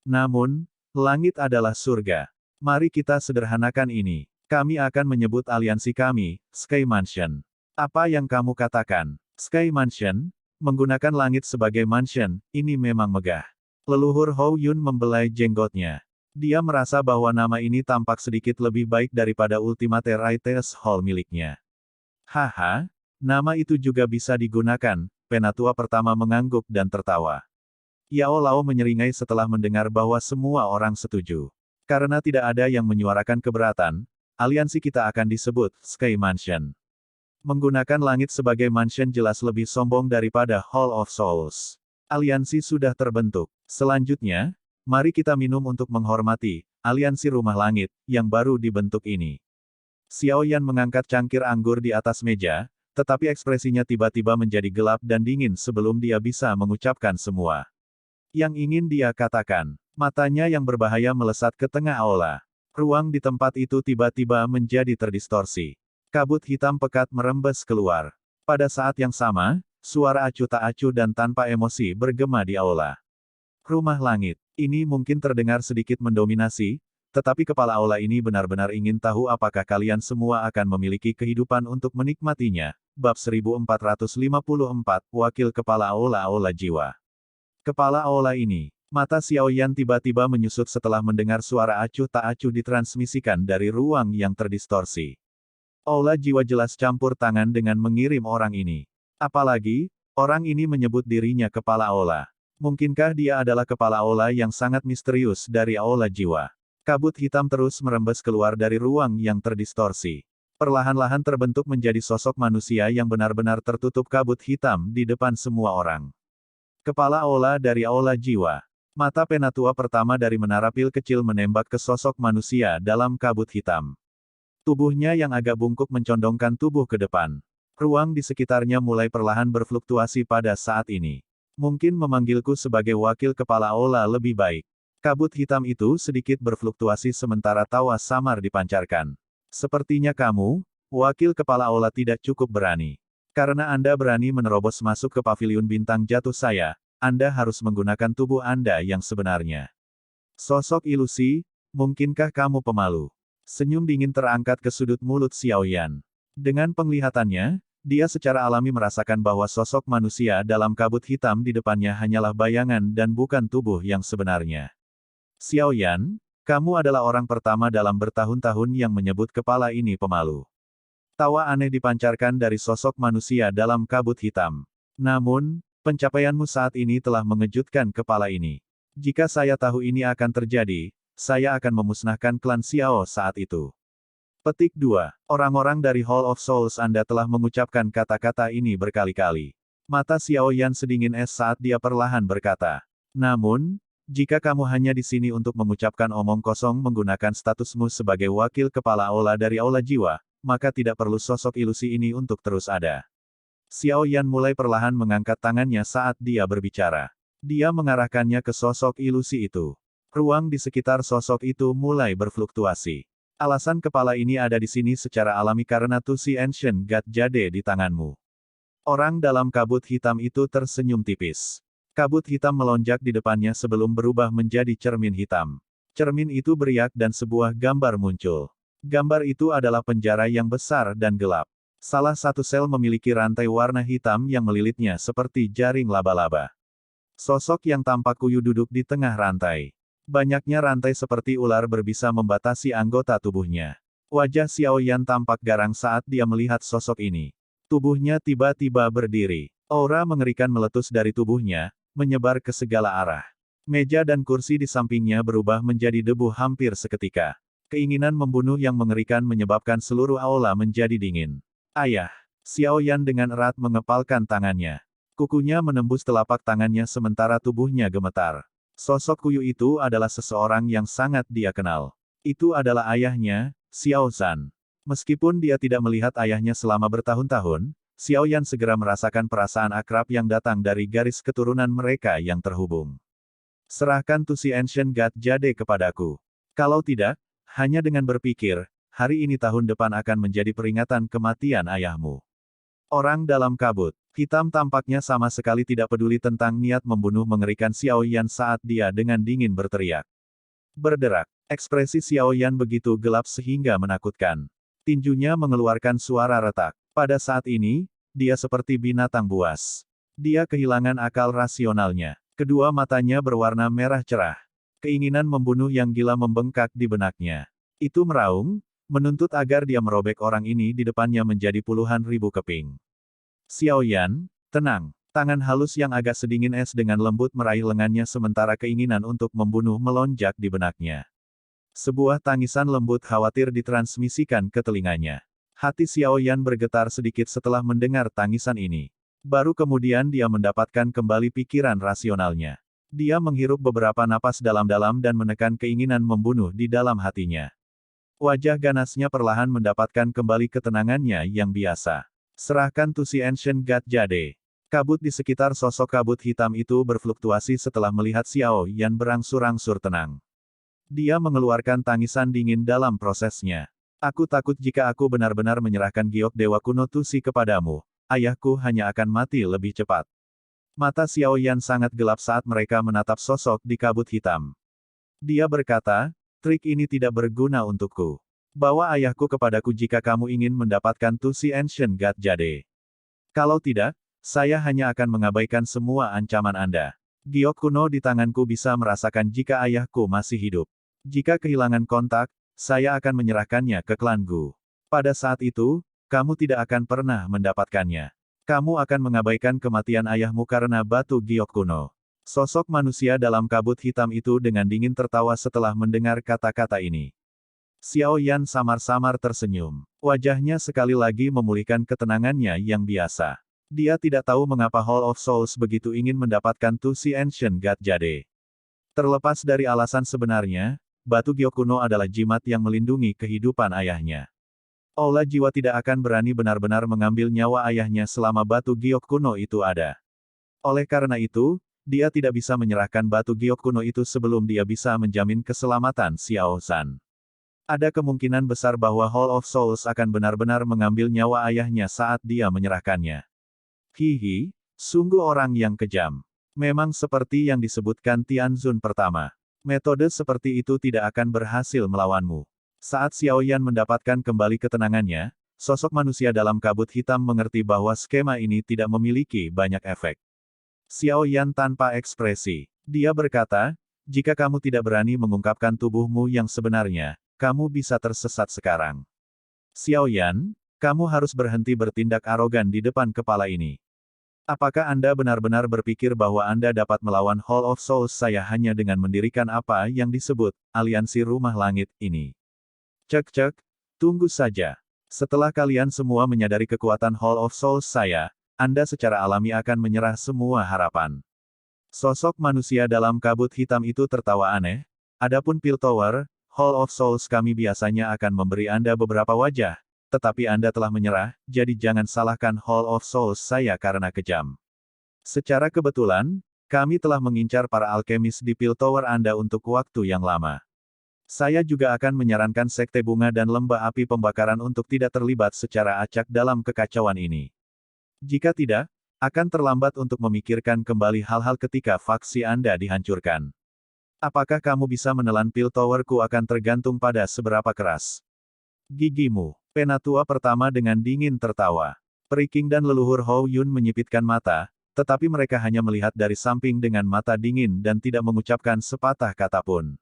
[SPEAKER 1] Namun, langit adalah surga. Mari kita sederhanakan ini. Kami akan menyebut aliansi kami, Sky Mansion. Apa yang kamu katakan? Sky Mansion? Menggunakan langit sebagai mansion, ini memang megah. Leluhur Hou Yun membelai jenggotnya. Dia merasa bahwa nama ini tampak sedikit lebih baik daripada Ultimate Writers Hall miliknya. Haha, nama itu juga bisa digunakan, penatua pertama mengangguk dan tertawa. Yao Lao menyeringai setelah mendengar bahwa semua orang setuju. Karena tidak ada yang menyuarakan keberatan, aliansi kita akan disebut Sky Mansion. Menggunakan langit sebagai mansion jelas lebih sombong daripada Hall of Souls. Aliansi sudah terbentuk. Selanjutnya, mari kita minum untuk menghormati aliansi rumah langit yang baru dibentuk ini. Xiao Yan mengangkat cangkir anggur di atas meja, tetapi ekspresinya tiba-tiba menjadi gelap dan dingin sebelum dia bisa mengucapkan semua yang ingin dia katakan. Matanya yang berbahaya melesat ke tengah aula. Ruang di tempat itu tiba-tiba menjadi terdistorsi. Kabut hitam pekat merembes keluar. Pada saat yang sama, suara acuh tak acuh dan tanpa emosi bergema di aula. Rumah langit. Ini mungkin terdengar sedikit mendominasi, tetapi kepala aula ini benar-benar ingin tahu apakah kalian semua akan memiliki kehidupan untuk menikmatinya. Bab 1454, Wakil Kepala Aula Jiwa. Kepala aula ini. Mata Xiao Yan tiba-tiba menyusut setelah mendengar suara acuh tak acuh ditransmisikan dari ruang yang terdistorsi. Aula jiwa jelas campur tangan dengan mengirim orang ini. Apalagi, orang ini menyebut dirinya kepala aula. Mungkinkah dia adalah kepala aula yang sangat misterius dari aula jiwa? Kabut hitam terus merembes keluar dari ruang yang terdistorsi. Perlahan-lahan terbentuk menjadi sosok manusia yang benar-benar tertutup kabut hitam di depan semua orang. Kepala aula dari aula jiwa. Mata penatua pertama dari menara pil kecil menembak ke sosok manusia dalam kabut hitam. Tubuhnya yang agak bungkuk mencondongkan tubuh ke depan. Ruang di sekitarnya mulai perlahan berfluktuasi pada saat ini. Mungkin memanggilku sebagai wakil kepala aula lebih baik. Kabut hitam itu sedikit berfluktuasi sementara tawa samar dipancarkan. Sepertinya kamu, wakil kepala aula tidak cukup berani. Karena Anda berani menerobos masuk ke paviliun bintang jatuh saya, Anda harus menggunakan tubuh Anda yang sebenarnya. Sosok ilusi, mungkinkah kamu pemalu? Senyum dingin terangkat ke sudut mulut Xiao Yan. Dengan penglihatannya, dia secara alami merasakan bahwa sosok manusia dalam kabut hitam di depannya hanyalah bayangan dan bukan tubuh yang sebenarnya. Xiao Yan, kamu adalah orang pertama dalam bertahun-tahun yang menyebut kepala ini pemalu. Tawa aneh dipancarkan dari sosok manusia dalam kabut hitam. Namun, pencapaianmu saat ini telah mengejutkan kepala ini. Jika saya tahu ini akan terjadi, saya akan memusnahkan klan Xiao saat itu. Petik 2. Orang-orang dari Hall of Souls Anda telah mengucapkan kata-kata ini berkali-kali. Mata Xiao Yan sedingin es saat dia perlahan berkata. Namun, jika kamu hanya di sini untuk mengucapkan omong kosong menggunakan statusmu sebagai wakil kepala aula dari aula jiwa, maka tidak perlu sosok ilusi ini untuk terus ada. Xiao Yan mulai perlahan mengangkat tangannya saat dia berbicara. Dia mengarahkannya ke sosok ilusi itu. Ruang di sekitar sosok itu mulai berfluktuasi. Alasan kepala ini ada di sini secara alami karena Tusi Ancient God Jade di tanganmu. Orang dalam kabut hitam itu tersenyum tipis. Kabut hitam melonjak di depannya sebelum berubah menjadi cermin hitam. Cermin itu beriak dan sebuah gambar muncul. Gambar itu adalah penjara yang besar dan gelap. Salah satu sel memiliki rantai warna hitam yang melilitnya seperti jaring laba-laba. Sosok yang tampak kuyu duduk di tengah rantai. Banyaknya rantai seperti ular berbisa membatasi anggota tubuhnya. Wajah Xiao Yan tampak garang saat dia melihat sosok ini. Tubuhnya tiba-tiba berdiri. Aura mengerikan meletus dari tubuhnya, menyebar ke segala arah. Meja dan kursi di sampingnya berubah menjadi debu hampir seketika. Keinginan membunuh yang mengerikan menyebabkan seluruh aula menjadi dingin. Ayah! Xiao Yan dengan erat mengepalkan tangannya. Kukunya menembus telapak tangannya sementara tubuhnya gemetar. Sosok kuyu itu adalah seseorang yang sangat dia kenal. Itu adalah ayahnya, Xiao Zhan. Meskipun dia tidak melihat ayahnya selama bertahun-tahun, Xiao Yan segera merasakan perasaan akrab yang datang dari garis keturunan mereka yang terhubung. Serahkan Tusi Ancient God Jade kepadaku. Kalau tidak, hanya dengan berpikir, hari ini tahun depan akan menjadi peringatan kematian ayahmu. Orang dalam kabut hitam tampaknya sama sekali tidak peduli tentang niat membunuh mengerikan Xiao Yan saat dia dengan dingin berteriak. Berderak, ekspresi Xiao Yan begitu gelap sehingga menakutkan. Tinjunya mengeluarkan suara retak. Pada saat ini, dia seperti binatang buas. Dia kehilangan akal rasionalnya. Kedua matanya berwarna merah cerah. Keinginan membunuh yang gila membengkak di benaknya. Itu meraung, menuntut agar dia merobek orang ini di depannya menjadi puluhan ribu keping. Xiao Yan, tenang. Tangan halus yang agak sedingin es dengan lembut meraih lengannya sementara keinginan untuk membunuh melonjak di benaknya. Sebuah tangisan lembut khawatir ditransmisikan ke telinganya. Hati Xiao Yan bergetar sedikit setelah mendengar tangisan ini. Baru kemudian dia mendapatkan kembali pikiran rasionalnya. Dia menghirup beberapa napas dalam-dalam dan menekan keinginan membunuh di dalam hatinya. Wajah ganasnya perlahan mendapatkan kembali ketenangannya yang biasa. Serahkan to si Ancient God Jade. Kabut di sekitar sosok kabut hitam itu berfluktuasi setelah melihat Xiao Yan berangsur-angsur tenang. Dia mengeluarkan tangisan dingin dalam prosesnya. Aku takut jika aku benar-benar menyerahkan giok dewa kuno Tusi kepadamu, ayahku hanya akan mati lebih cepat. Mata Xiao Yan sangat gelap saat mereka menatap sosok di kabut hitam. Dia berkata, trik ini tidak berguna untukku. Bawa ayahku kepadaku jika kamu ingin mendapatkan Tusi Ancient God Jade. Kalau tidak, saya hanya akan mengabaikan semua ancaman Anda. Giok kuno di tanganku bisa merasakan jika ayahku masih hidup. Jika kehilangan kontak, saya akan menyerahkannya ke klan Gu. Pada saat itu, kamu tidak akan pernah mendapatkannya. Kamu akan mengabaikan kematian ayahmu karena batu giok kuno. Sosok manusia dalam kabut hitam itu dengan dingin tertawa setelah mendengar kata-kata ini. Xiao Yan samar-samar tersenyum. Wajahnya sekali lagi memulihkan ketenangannya yang biasa. Dia tidak tahu mengapa Hall of Souls begitu ingin mendapatkan Tusi Ancient God Jade. Terlepas dari alasan sebenarnya, batu giok kuno adalah jimat yang melindungi kehidupan ayahnya. Aula jiwa tidak akan berani benar-benar mengambil nyawa ayahnya selama batu giok kuno itu ada. Oleh karena itu, dia tidak bisa menyerahkan batu giok kuno itu sebelum dia bisa menjamin keselamatan Xiao Zhan. Ada kemungkinan besar bahwa Hall of Souls akan benar-benar mengambil nyawa ayahnya saat dia menyerahkannya. Hihi, sungguh orang yang kejam. Memang seperti yang disebutkan Tianzun pertama. Metode seperti itu tidak akan berhasil melawanmu. Saat Xiao Yan mendapatkan kembali ketenangannya, sosok manusia dalam kabut hitam mengerti bahwa skema ini tidak memiliki banyak efek. Xiao Yan tanpa ekspresi. Dia berkata, jika kamu tidak berani mengungkapkan tubuhmu yang sebenarnya, kamu bisa tersesat sekarang. Xiao Yan, kamu harus berhenti bertindak arogan di depan kepala ini. Apakah Anda benar-benar berpikir bahwa Anda dapat melawan Hall of Souls saya hanya dengan mendirikan apa yang disebut aliansi rumah langit ini? Cek, tunggu saja. Setelah kalian semua menyadari kekuatan Hall of Souls saya, Anda secara alami akan menyerah semua harapan. Sosok manusia dalam kabut hitam itu tertawa aneh. Adapun Piltover, Hall of Souls kami biasanya akan memberi Anda beberapa wajah. Tetapi Anda telah menyerah, jadi jangan salahkan Hall of Souls saya karena kejam. Secara kebetulan, kami telah mengincar para alkemis di Piltover Anda untuk waktu yang lama. Saya juga akan menyarankan Sekte Bunga dan Lembah Api Pembakaran untuk tidak terlibat secara acak dalam kekacauan ini. Jika tidak, akan terlambat untuk memikirkan kembali hal-hal ketika faksi Anda dihancurkan. Apakah kamu bisa menelan Piltoverku akan tergantung pada seberapa keras gigimu. Penatua pertama dengan dingin tertawa. Peri King dan leluhur Hou Yun menyipitkan mata, tetapi mereka hanya melihat dari samping dengan mata dingin dan tidak mengucapkan sepatah kata pun.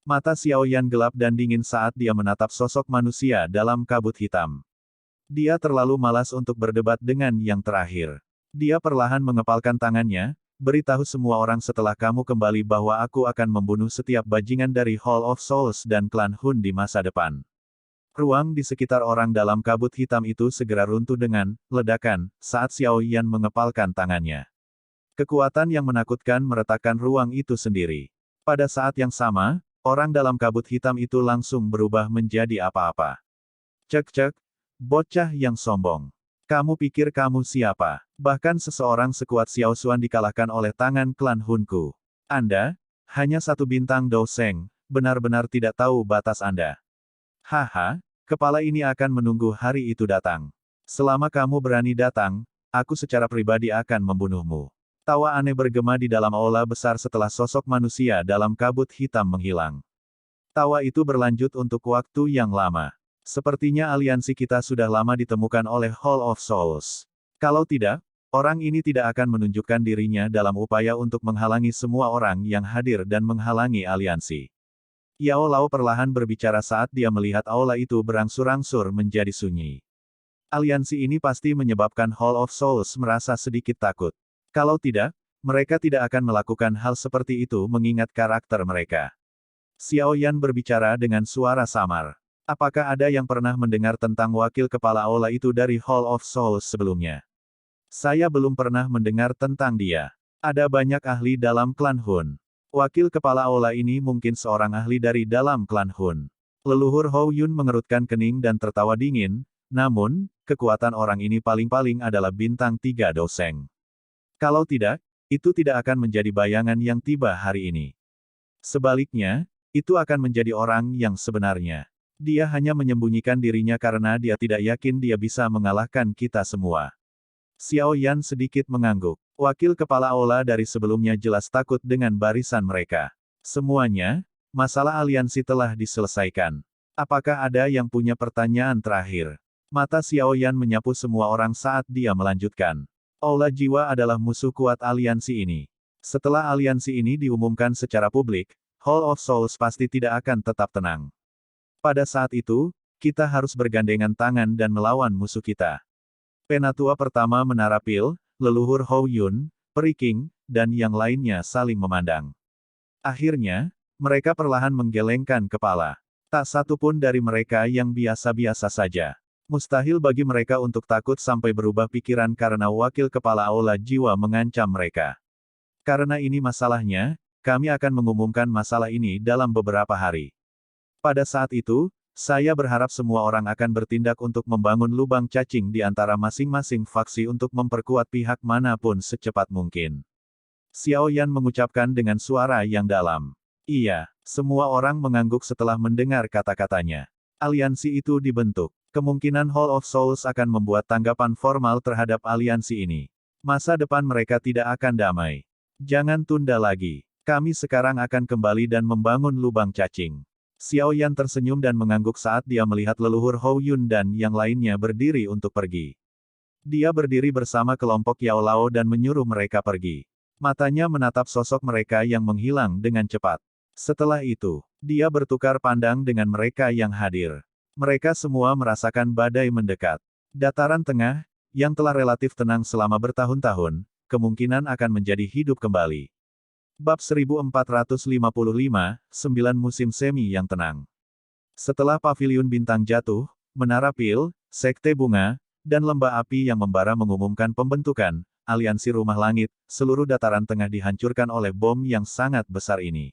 [SPEAKER 1] Mata Xiao Yan gelap dan dingin saat dia menatap sosok manusia dalam kabut hitam. Dia terlalu malas untuk berdebat dengan yang terakhir. Dia perlahan mengepalkan tangannya, beritahu semua orang setelah kamu kembali bahwa aku akan membunuh setiap bajingan dari Hall of Souls dan klan Hun di masa depan. Ruang di sekitar orang dalam kabut hitam itu segera runtuh dengan ledakan saat Xiao Yan mengepalkan tangannya. Kekuatan yang menakutkan meretakkan ruang itu sendiri. Pada saat yang sama, orang dalam kabut hitam itu langsung berubah menjadi apa-apa. Cek, bocah yang sombong. Kamu pikir kamu siapa? Bahkan seseorang sekuat Xiao Xuan dikalahkan oleh tangan klan Hunku. Anda, hanya satu bintang Douseng, benar-benar tidak tahu batas Anda. Haha. Kepala ini akan menunggu hari itu datang. Selama kamu berani datang, aku secara pribadi akan membunuhmu. Tawa aneh bergema di dalam aula besar setelah sosok manusia dalam kabut hitam menghilang. Tawa itu berlanjut untuk waktu yang lama. Sepertinya aliansi kita sudah lama ditemukan oleh Hall of Souls. Kalau tidak, orang ini tidak akan menunjukkan dirinya dalam upaya untuk menghalangi semua orang yang hadir dan menghalangi aliansi. Yao Lao perlahan berbicara saat dia melihat aula itu berangsur-angsur menjadi sunyi. Aliansi ini pasti menyebabkan Hall of Souls merasa sedikit takut. Kalau tidak, mereka tidak akan melakukan hal seperti itu mengingat karakter mereka. Xiao Yan berbicara dengan suara samar. Apakah ada yang pernah mendengar tentang wakil kepala aula itu dari Hall of Souls sebelumnya? Saya belum pernah mendengar tentang dia. Ada banyak ahli dalam klan Hun. Wakil kepala aula ini mungkin seorang ahli dari dalam klan Hun. Leluhur Hou Yun mengerutkan kening dan tertawa dingin, namun, kekuatan orang ini paling-paling adalah bintang 3 doseng. Kalau tidak, itu tidak akan menjadi bayangan yang tiba hari ini. Sebaliknya, itu akan menjadi orang yang sebenarnya. Dia hanya menyembunyikan dirinya karena dia tidak yakin dia bisa mengalahkan kita semua. Xiao Yan sedikit mengangguk. Wakil kepala aula dari sebelumnya jelas takut dengan barisan mereka. Semuanya, masalah aliansi telah diselesaikan. Apakah ada yang punya pertanyaan terakhir? Mata Xiao Yan menyapu semua orang saat dia melanjutkan. Aula jiwa adalah musuh kuat aliansi ini. Setelah aliansi ini diumumkan secara publik, Hall of Souls pasti tidak akan tetap tenang. Pada saat itu, kita harus bergandengan tangan dan melawan musuh kita. Penatua pertama Menara Pil, leluhur Hou Yun, Peri King, dan yang lainnya saling memandang. Akhirnya, mereka perlahan menggelengkan kepala. Tak satu pun dari mereka yang biasa-biasa saja. Mustahil bagi mereka untuk takut sampai berubah pikiran karena wakil kepala aula jiwa mengancam mereka. Karena ini masalahnya, kami akan mengumumkan masalah ini dalam beberapa hari. Pada saat itu, saya berharap semua orang akan bertindak untuk membangun lubang cacing di antara masing-masing faksi untuk memperkuat pihak manapun secepat mungkin. Xiao Yan mengucapkan dengan suara yang dalam. Iya, semua orang mengangguk setelah mendengar kata-katanya. Aliansi itu dibentuk. Kemungkinan Hall of Souls akan membuat tanggapan formal terhadap aliansi ini. Masa depan mereka tidak akan damai. Jangan tunda lagi. Kami sekarang akan kembali dan membangun lubang cacing. Xiao Yan tersenyum dan mengangguk saat dia melihat leluhur Hou Yun dan yang lainnya berdiri untuk pergi. Dia berdiri bersama kelompok Yao Lao dan menyuruh mereka pergi. Matanya menatap sosok mereka yang menghilang dengan cepat. Setelah itu, dia bertukar pandang dengan mereka yang hadir. Mereka semua merasakan badai mendekat. Dataran tengah, yang telah relatif tenang selama bertahun-tahun, kemungkinan akan menjadi hidup kembali. Bab 1455, 9 musim semi yang tenang. Setelah paviliun bintang jatuh, Menara Pil, Sekte Bunga, dan Lembah Api yang membara mengumumkan pembentukan Aliansi Rumah Langit, seluruh dataran tengah dihancurkan oleh bom yang sangat besar ini.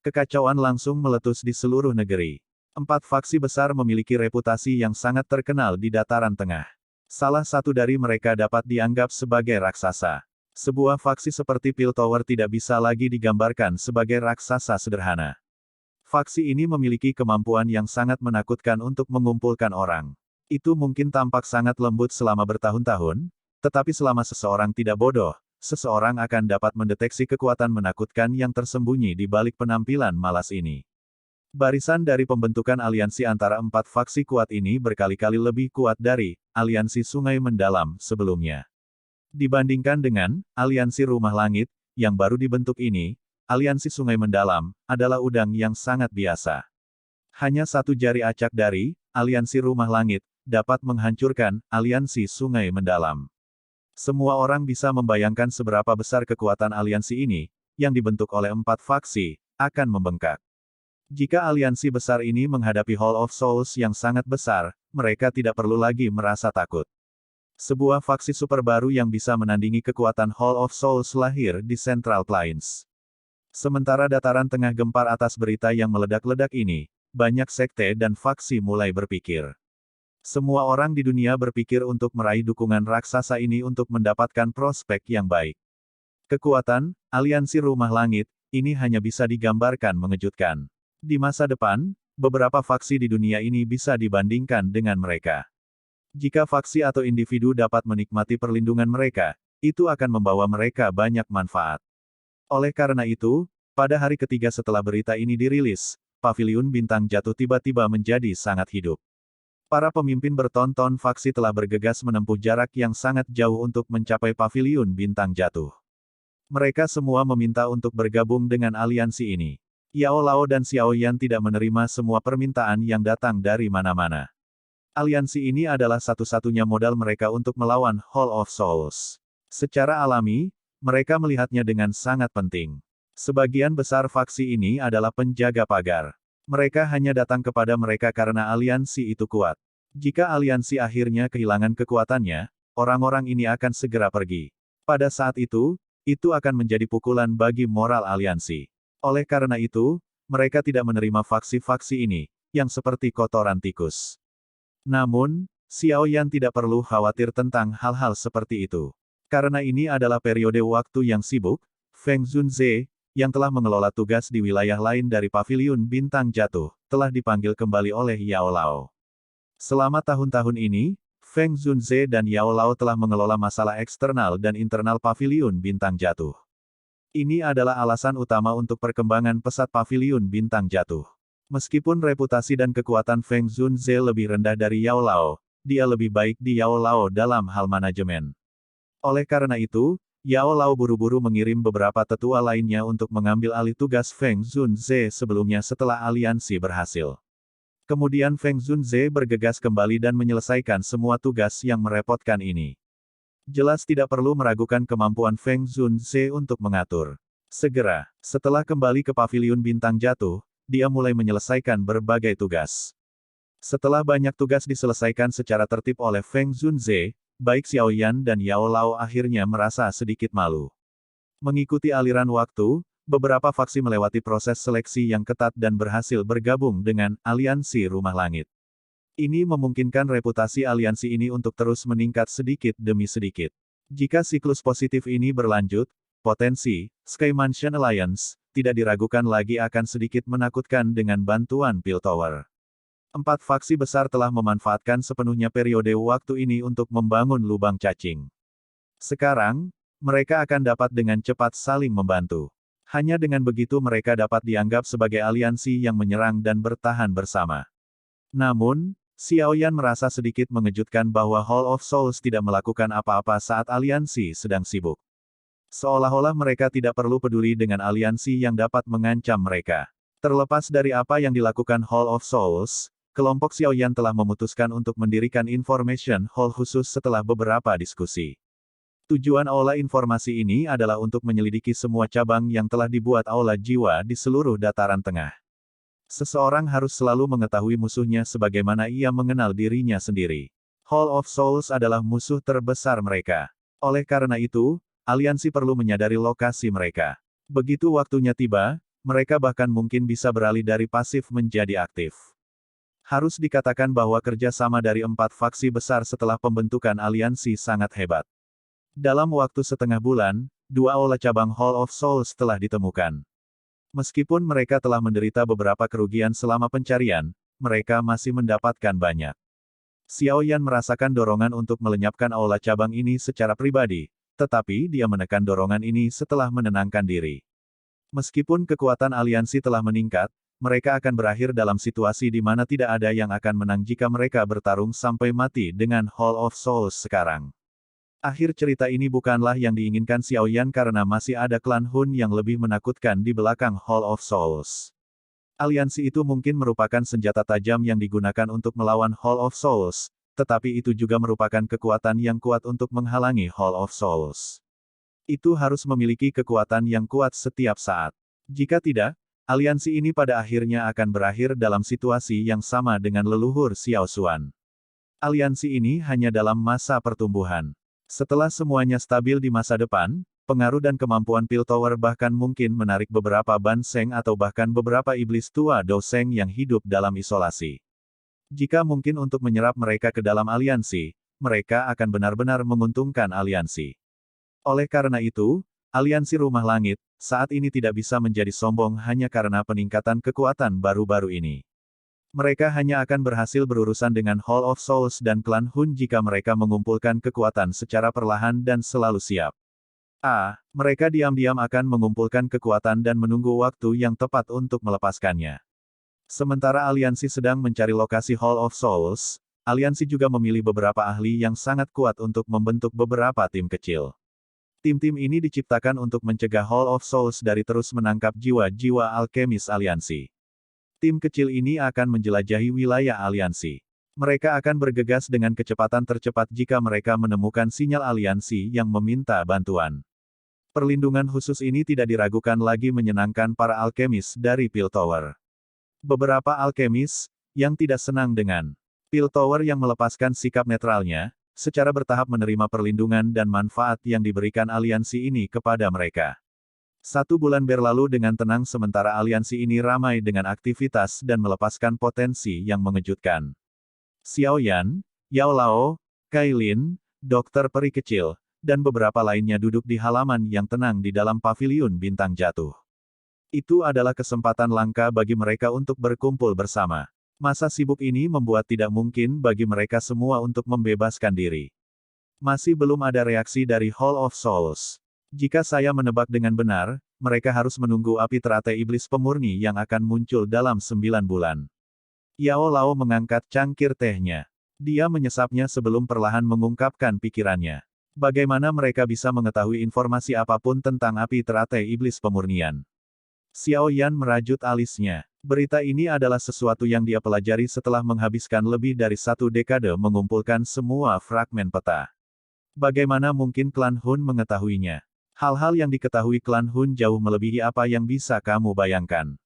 [SPEAKER 1] Kekacauan langsung meletus di seluruh negeri. 4 faksi besar memiliki reputasi yang sangat terkenal di dataran tengah. Salah satu dari mereka dapat dianggap sebagai raksasa. Sebuah faksi seperti Pil Tower tidak bisa lagi digambarkan sebagai raksasa sederhana. Faksi ini memiliki kemampuan yang sangat menakutkan untuk mengumpulkan orang. Itu mungkin tampak sangat lembut selama bertahun-tahun, tetapi selama seseorang tidak bodoh, seseorang akan dapat mendeteksi kekuatan menakutkan yang tersembunyi di balik penampilan malas ini. Barisan dari pembentukan aliansi antara 4 faksi kuat ini berkali-kali lebih kuat dari aliansi Sungai Mendalam sebelumnya. Dibandingkan dengan aliansi Rumah Langit yang baru dibentuk ini, aliansi Sungai Mendalam adalah udang yang sangat biasa. Hanya satu jari acak dari aliansi Rumah Langit dapat menghancurkan aliansi Sungai Mendalam. Semua orang bisa membayangkan seberapa besar kekuatan aliansi ini, yang dibentuk oleh 4 faksi, akan membengkak. Jika aliansi besar ini menghadapi Hall of Souls yang sangat besar, mereka tidak perlu lagi merasa takut. Sebuah faksi super baru yang bisa menandingi kekuatan Hall of Souls lahir di Central Plains. Sementara dataran tengah gempar atas berita yang meledak-ledak ini, banyak sekte dan faksi mulai berpikir. Semua orang di dunia berpikir untuk meraih dukungan raksasa ini untuk mendapatkan prospek yang baik. Kekuatan aliansi Rumah Langit ini hanya bisa digambarkan mengejutkan. Di masa depan, beberapa faksi di dunia ini bisa dibandingkan dengan mereka. Jika faksi atau individu dapat menikmati perlindungan mereka, itu akan membawa mereka banyak manfaat. Oleh karena itu, pada hari ketiga setelah berita ini dirilis, paviliun bintang jatuh tiba-tiba menjadi sangat hidup. Para pemimpin bertonton faksi telah bergegas menempuh jarak yang sangat jauh untuk mencapai paviliun bintang jatuh. Mereka semua meminta untuk bergabung dengan aliansi ini. Yao Lao dan Xiao Yan tidak menerima semua permintaan yang datang dari mana-mana. Aliansi ini adalah satu-satunya modal mereka untuk melawan Hall of Souls. Secara alami, mereka melihatnya dengan sangat penting. Sebagian besar faksi ini adalah penjaga pagar. Mereka hanya datang kepada mereka karena aliansi itu kuat. Jika aliansi akhirnya kehilangan kekuatannya, orang-orang ini akan segera pergi. Pada saat itu akan menjadi pukulan bagi moral aliansi. Oleh karena itu, mereka tidak menerima faksi-faksi ini, yang seperti kotoran tikus. Namun, Xiao Yan tidak perlu khawatir tentang hal-hal seperti itu. Karena ini adalah periode waktu yang sibuk, Feng Zunze, yang telah mengelola tugas di wilayah lain dari Paviliun Bintang Jatuh, telah dipanggil kembali oleh Yao Lao. Selama tahun-tahun ini, Feng Zunze dan Yao Lao telah mengelola masalah eksternal dan internal Paviliun Bintang Jatuh. Ini adalah alasan utama untuk perkembangan pesat Paviliun Bintang Jatuh. Meskipun reputasi dan kekuatan Feng Zunze lebih rendah dari Yao Lao, dia lebih baik di Yao Lao dalam hal manajemen. Oleh karena itu, Yao Lao buru-buru mengirim beberapa tetua lainnya untuk mengambil alih tugas Feng Zunze sebelumnya setelah aliansi berhasil. Kemudian Feng Zunze bergegas kembali dan menyelesaikan semua tugas yang merepotkan ini. Jelas tidak perlu meragukan kemampuan Feng Zunze untuk mengatur. Segera, setelah kembali ke Paviliun Bintang Jatuh, dia mulai menyelesaikan berbagai tugas. Setelah banyak tugas diselesaikan secara tertib oleh Feng Zunze, baik Xiao Yan dan Yao Lao akhirnya merasa sedikit malu. Mengikuti aliran waktu, beberapa faksi melewati proses seleksi yang ketat dan berhasil bergabung dengan Aliansi Rumah Langit. Ini memungkinkan reputasi aliansi ini untuk terus meningkat sedikit demi sedikit. Jika siklus positif ini berlanjut, potensi Sky Mansion Alliance tidak diragukan lagi akan sedikit menakutkan dengan bantuan Piltover. 4 faksi besar telah memanfaatkan sepenuhnya periode waktu ini untuk membangun lubang cacing. Sekarang, mereka akan dapat dengan cepat saling membantu. Hanya dengan begitu mereka dapat dianggap sebagai aliansi yang menyerang dan bertahan bersama. Namun, Xiao Yan merasa sedikit mengejutkan bahwa Hall of Souls tidak melakukan apa-apa saat aliansi sedang sibuk. Seolah-olah mereka tidak perlu peduli dengan aliansi yang dapat mengancam mereka. Terlepas dari apa yang dilakukan Hall of Souls, kelompok Xiao Yan telah memutuskan untuk mendirikan Information Hall khusus setelah beberapa diskusi. Tujuan Aula Informasi ini adalah untuk menyelidiki semua cabang yang telah dibuat Aula Jiwa di seluruh dataran tengah. Seseorang harus selalu mengetahui musuhnya sebagaimana ia mengenal dirinya sendiri. Hall of Souls adalah musuh terbesar mereka. Oleh karena itu, aliansi perlu menyadari lokasi mereka. Begitu waktunya tiba, mereka bahkan mungkin bisa beralih dari pasif menjadi aktif. Harus dikatakan bahwa kerja sama dari 4 faksi besar setelah pembentukan aliansi sangat hebat. Dalam waktu setengah bulan, 2 aula cabang Hall of Souls telah ditemukan. Meskipun mereka telah menderita beberapa kerugian selama pencarian, mereka masih mendapatkan banyak. Xiao Yan merasakan dorongan untuk melenyapkan aula cabang ini secara pribadi, tetapi dia menekan dorongan ini setelah menenangkan diri. Meskipun kekuatan aliansi telah meningkat, mereka akan berakhir dalam situasi di mana tidak ada yang akan menang jika mereka bertarung sampai mati dengan Hall of Souls sekarang. Akhir cerita ini bukanlah yang diinginkan Xiao Yan karena masih ada klan Hun yang lebih menakutkan di belakang Hall of Souls. Aliansi itu mungkin merupakan senjata tajam yang digunakan untuk melawan Hall of Souls, tetapi itu juga merupakan kekuatan yang kuat untuk menghalangi Hall of Souls. Itu harus memiliki kekuatan yang kuat setiap saat. Jika tidak, aliansi ini pada akhirnya akan berakhir dalam situasi yang sama dengan leluhur Xiao Xuan. Aliansi ini hanya dalam masa pertumbuhan. Setelah semuanya stabil di masa depan, pengaruh dan kemampuan Piltover bahkan mungkin menarik beberapa Ban Seng atau bahkan beberapa iblis tua Do Seng yang hidup dalam isolasi. Jika mungkin untuk menyerap mereka ke dalam aliansi, mereka akan benar-benar menguntungkan aliansi. Oleh karena itu, aliansi Rumah Langit saat ini tidak bisa menjadi sombong hanya karena peningkatan kekuatan baru-baru ini. Mereka hanya akan berhasil berurusan dengan Hall of Souls dan klan Hun jika mereka mengumpulkan kekuatan secara perlahan dan selalu siap. Mereka diam-diam akan mengumpulkan kekuatan dan menunggu waktu yang tepat untuk melepaskannya. Sementara aliansi sedang mencari lokasi Hall of Souls, aliansi juga memilih beberapa ahli yang sangat kuat untuk membentuk beberapa tim kecil. Tim-tim ini diciptakan untuk mencegah Hall of Souls dari terus menangkap jiwa-jiwa alkemis aliansi. Tim kecil ini akan menjelajahi wilayah aliansi. Mereka akan bergegas dengan kecepatan tercepat jika mereka menemukan sinyal aliansi yang meminta bantuan. Perlindungan khusus ini tidak diragukan lagi menyenangkan para alkemis dari Piltover. Beberapa alkemis, yang tidak senang dengan Piltover yang melepaskan sikap netralnya, secara bertahap menerima perlindungan dan manfaat yang diberikan aliansi ini kepada mereka. 1 bulan berlalu dengan tenang sementara aliansi ini ramai dengan aktivitas dan melepaskan potensi yang mengejutkan. Xiao Yan, Yao Lao, Kailin, Dokter Peri Kecil, dan beberapa lainnya duduk di halaman yang tenang di dalam paviliun bintang jatuh. Itu adalah kesempatan langka bagi mereka untuk berkumpul bersama. Masa sibuk ini membuat tidak mungkin bagi mereka semua untuk membebaskan diri. Masih belum ada reaksi dari Hall of Souls. Jika saya menebak dengan benar, mereka harus menunggu api teratai iblis pemurni yang akan muncul dalam 9 bulan. Yao Lao mengangkat cangkir tehnya. Dia menyesapnya sebelum perlahan mengungkapkan pikirannya. Bagaimana mereka bisa mengetahui informasi apapun tentang api teratai iblis pemurnian? Xiao Yan merajut alisnya. Berita ini adalah sesuatu yang dia pelajari setelah menghabiskan lebih dari 1 dekade mengumpulkan semua fragmen peta. Bagaimana mungkin klan Hun mengetahuinya? Hal-hal yang diketahui klan Hun jauh melebihi apa yang bisa kamu bayangkan.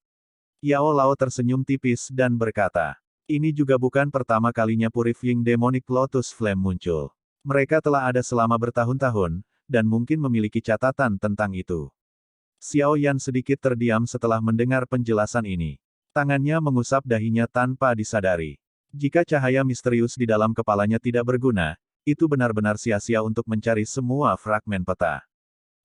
[SPEAKER 1] Yao Lao tersenyum tipis dan berkata, ini juga bukan pertama kalinya Purifying Demonic Lotus Flame muncul. Mereka telah ada selama bertahun-tahun, dan mungkin memiliki catatan tentang itu. Xiao Yan sedikit terdiam setelah mendengar penjelasan ini. Tangannya mengusap dahinya tanpa disadari. Jika cahaya misterius di dalam kepalanya tidak berguna, itu benar-benar sia-sia untuk mencari semua fragmen peta.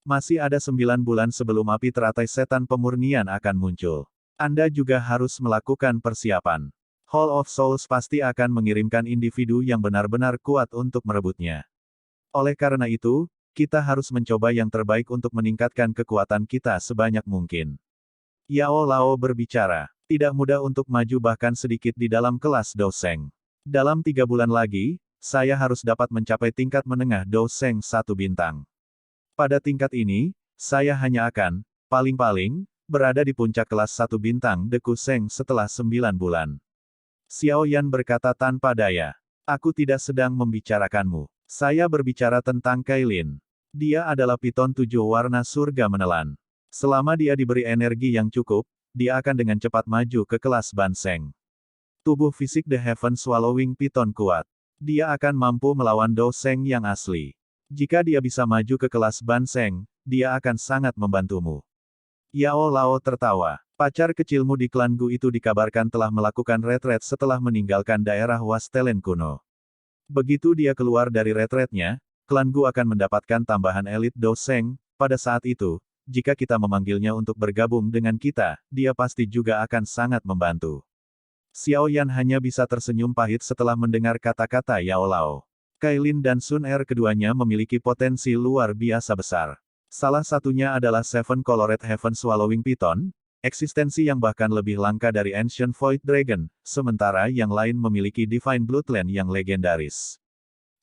[SPEAKER 1] Masih ada 9 bulan sebelum api teratai setan pemurnian akan muncul. Anda juga harus melakukan persiapan. Hall of Souls pasti akan mengirimkan individu yang benar-benar kuat untuk merebutnya. Oleh karena itu, kita harus mencoba yang terbaik untuk meningkatkan kekuatan kita sebanyak mungkin. Yao Lao berbicara. Tidak mudah untuk maju bahkan sedikit di dalam kelas Douseng. Dalam 3 bulan lagi, saya harus dapat mencapai tingkat menengah Douseng 1 bintang. Pada tingkat ini, saya hanya akan, paling-paling, berada di puncak kelas 1 bintang Deku Seng setelah 9 bulan. Xiao Yan berkata tanpa daya. Aku tidak sedang membicarakanmu. Saya berbicara tentang Kailin. Dia adalah piton 7 warna surga menelan. Selama dia diberi energi yang cukup, dia akan dengan cepat maju ke kelas Banseng. Tubuh fisik The Heaven Swallowing Python kuat. Dia akan mampu melawan Douseng yang asli. Jika dia bisa maju ke kelas Banseng, dia akan sangat membantumu. Yao Lao tertawa. Pacar kecilmu di klan Gu itu dikabarkan telah melakukan retret setelah meninggalkan daerah Wastelen kuno. Begitu dia keluar dari retretnya, klan Gu akan mendapatkan tambahan elit Douseng. Pada saat itu, jika kita memanggilnya untuk bergabung dengan kita, dia pasti juga akan sangat membantu. Xiao Yan hanya bisa tersenyum pahit setelah mendengar kata-kata Yao Lao. Kailin dan Sun Er keduanya memiliki potensi luar biasa besar. Salah satunya adalah Seven Colored Heaven Swallowing Python, eksistensi yang bahkan lebih langka dari Ancient Void Dragon, sementara yang lain memiliki Divine Bloodline yang legendaris.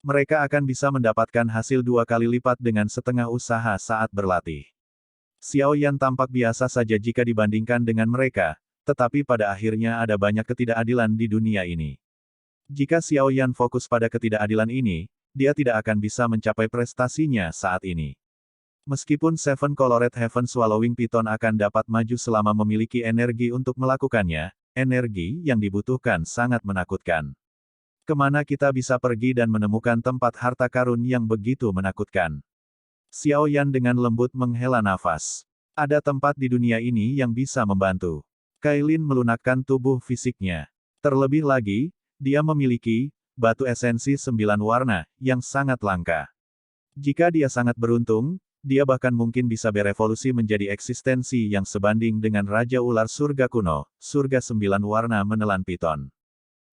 [SPEAKER 1] Mereka akan bisa mendapatkan hasil 2 kali lipat dengan setengah usaha saat berlatih. Xiao Yan tampak biasa saja jika dibandingkan dengan mereka, tetapi pada akhirnya ada banyak ketidakadilan di dunia ini. Jika Xiao Yan fokus pada ketidakadilan ini, dia tidak akan bisa mencapai prestasinya saat ini. Meskipun Seven Colored Heaven Swallowing Python akan dapat maju selama memiliki energi untuk melakukannya, energi yang dibutuhkan sangat menakutkan. Kemana kita bisa pergi dan menemukan tempat harta karun yang begitu menakutkan? Xiao Yan dengan lembut menghela nafas. Ada tempat di dunia ini yang bisa membantu. Kailin melunakkan tubuh fisiknya. Terlebih lagi, dia memiliki batu esensi 9 warna yang sangat langka. Jika dia sangat beruntung, dia bahkan mungkin bisa berevolusi menjadi eksistensi yang sebanding dengan Raja Ular Surga kuno, surga 9 warna menelan piton.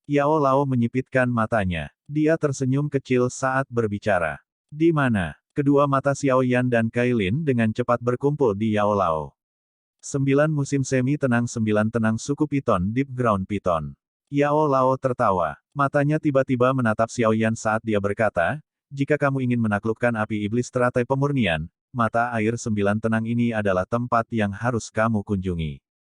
[SPEAKER 1] Yao Lao menyipitkan matanya. Dia tersenyum kecil saat berbicara. Di mana? Kedua mata Xiao Yan dan Kailin dengan cepat berkumpul di Yao Lao. 9 musim semi tenang 9 tenang suku Piton Deep Ground Piton. Yao Lao tertawa. Matanya tiba-tiba menatap Xiao Yan saat dia berkata, jika kamu ingin menaklukkan api iblis teratai pemurnian, mata air 9 tenang ini adalah tempat yang harus kamu kunjungi.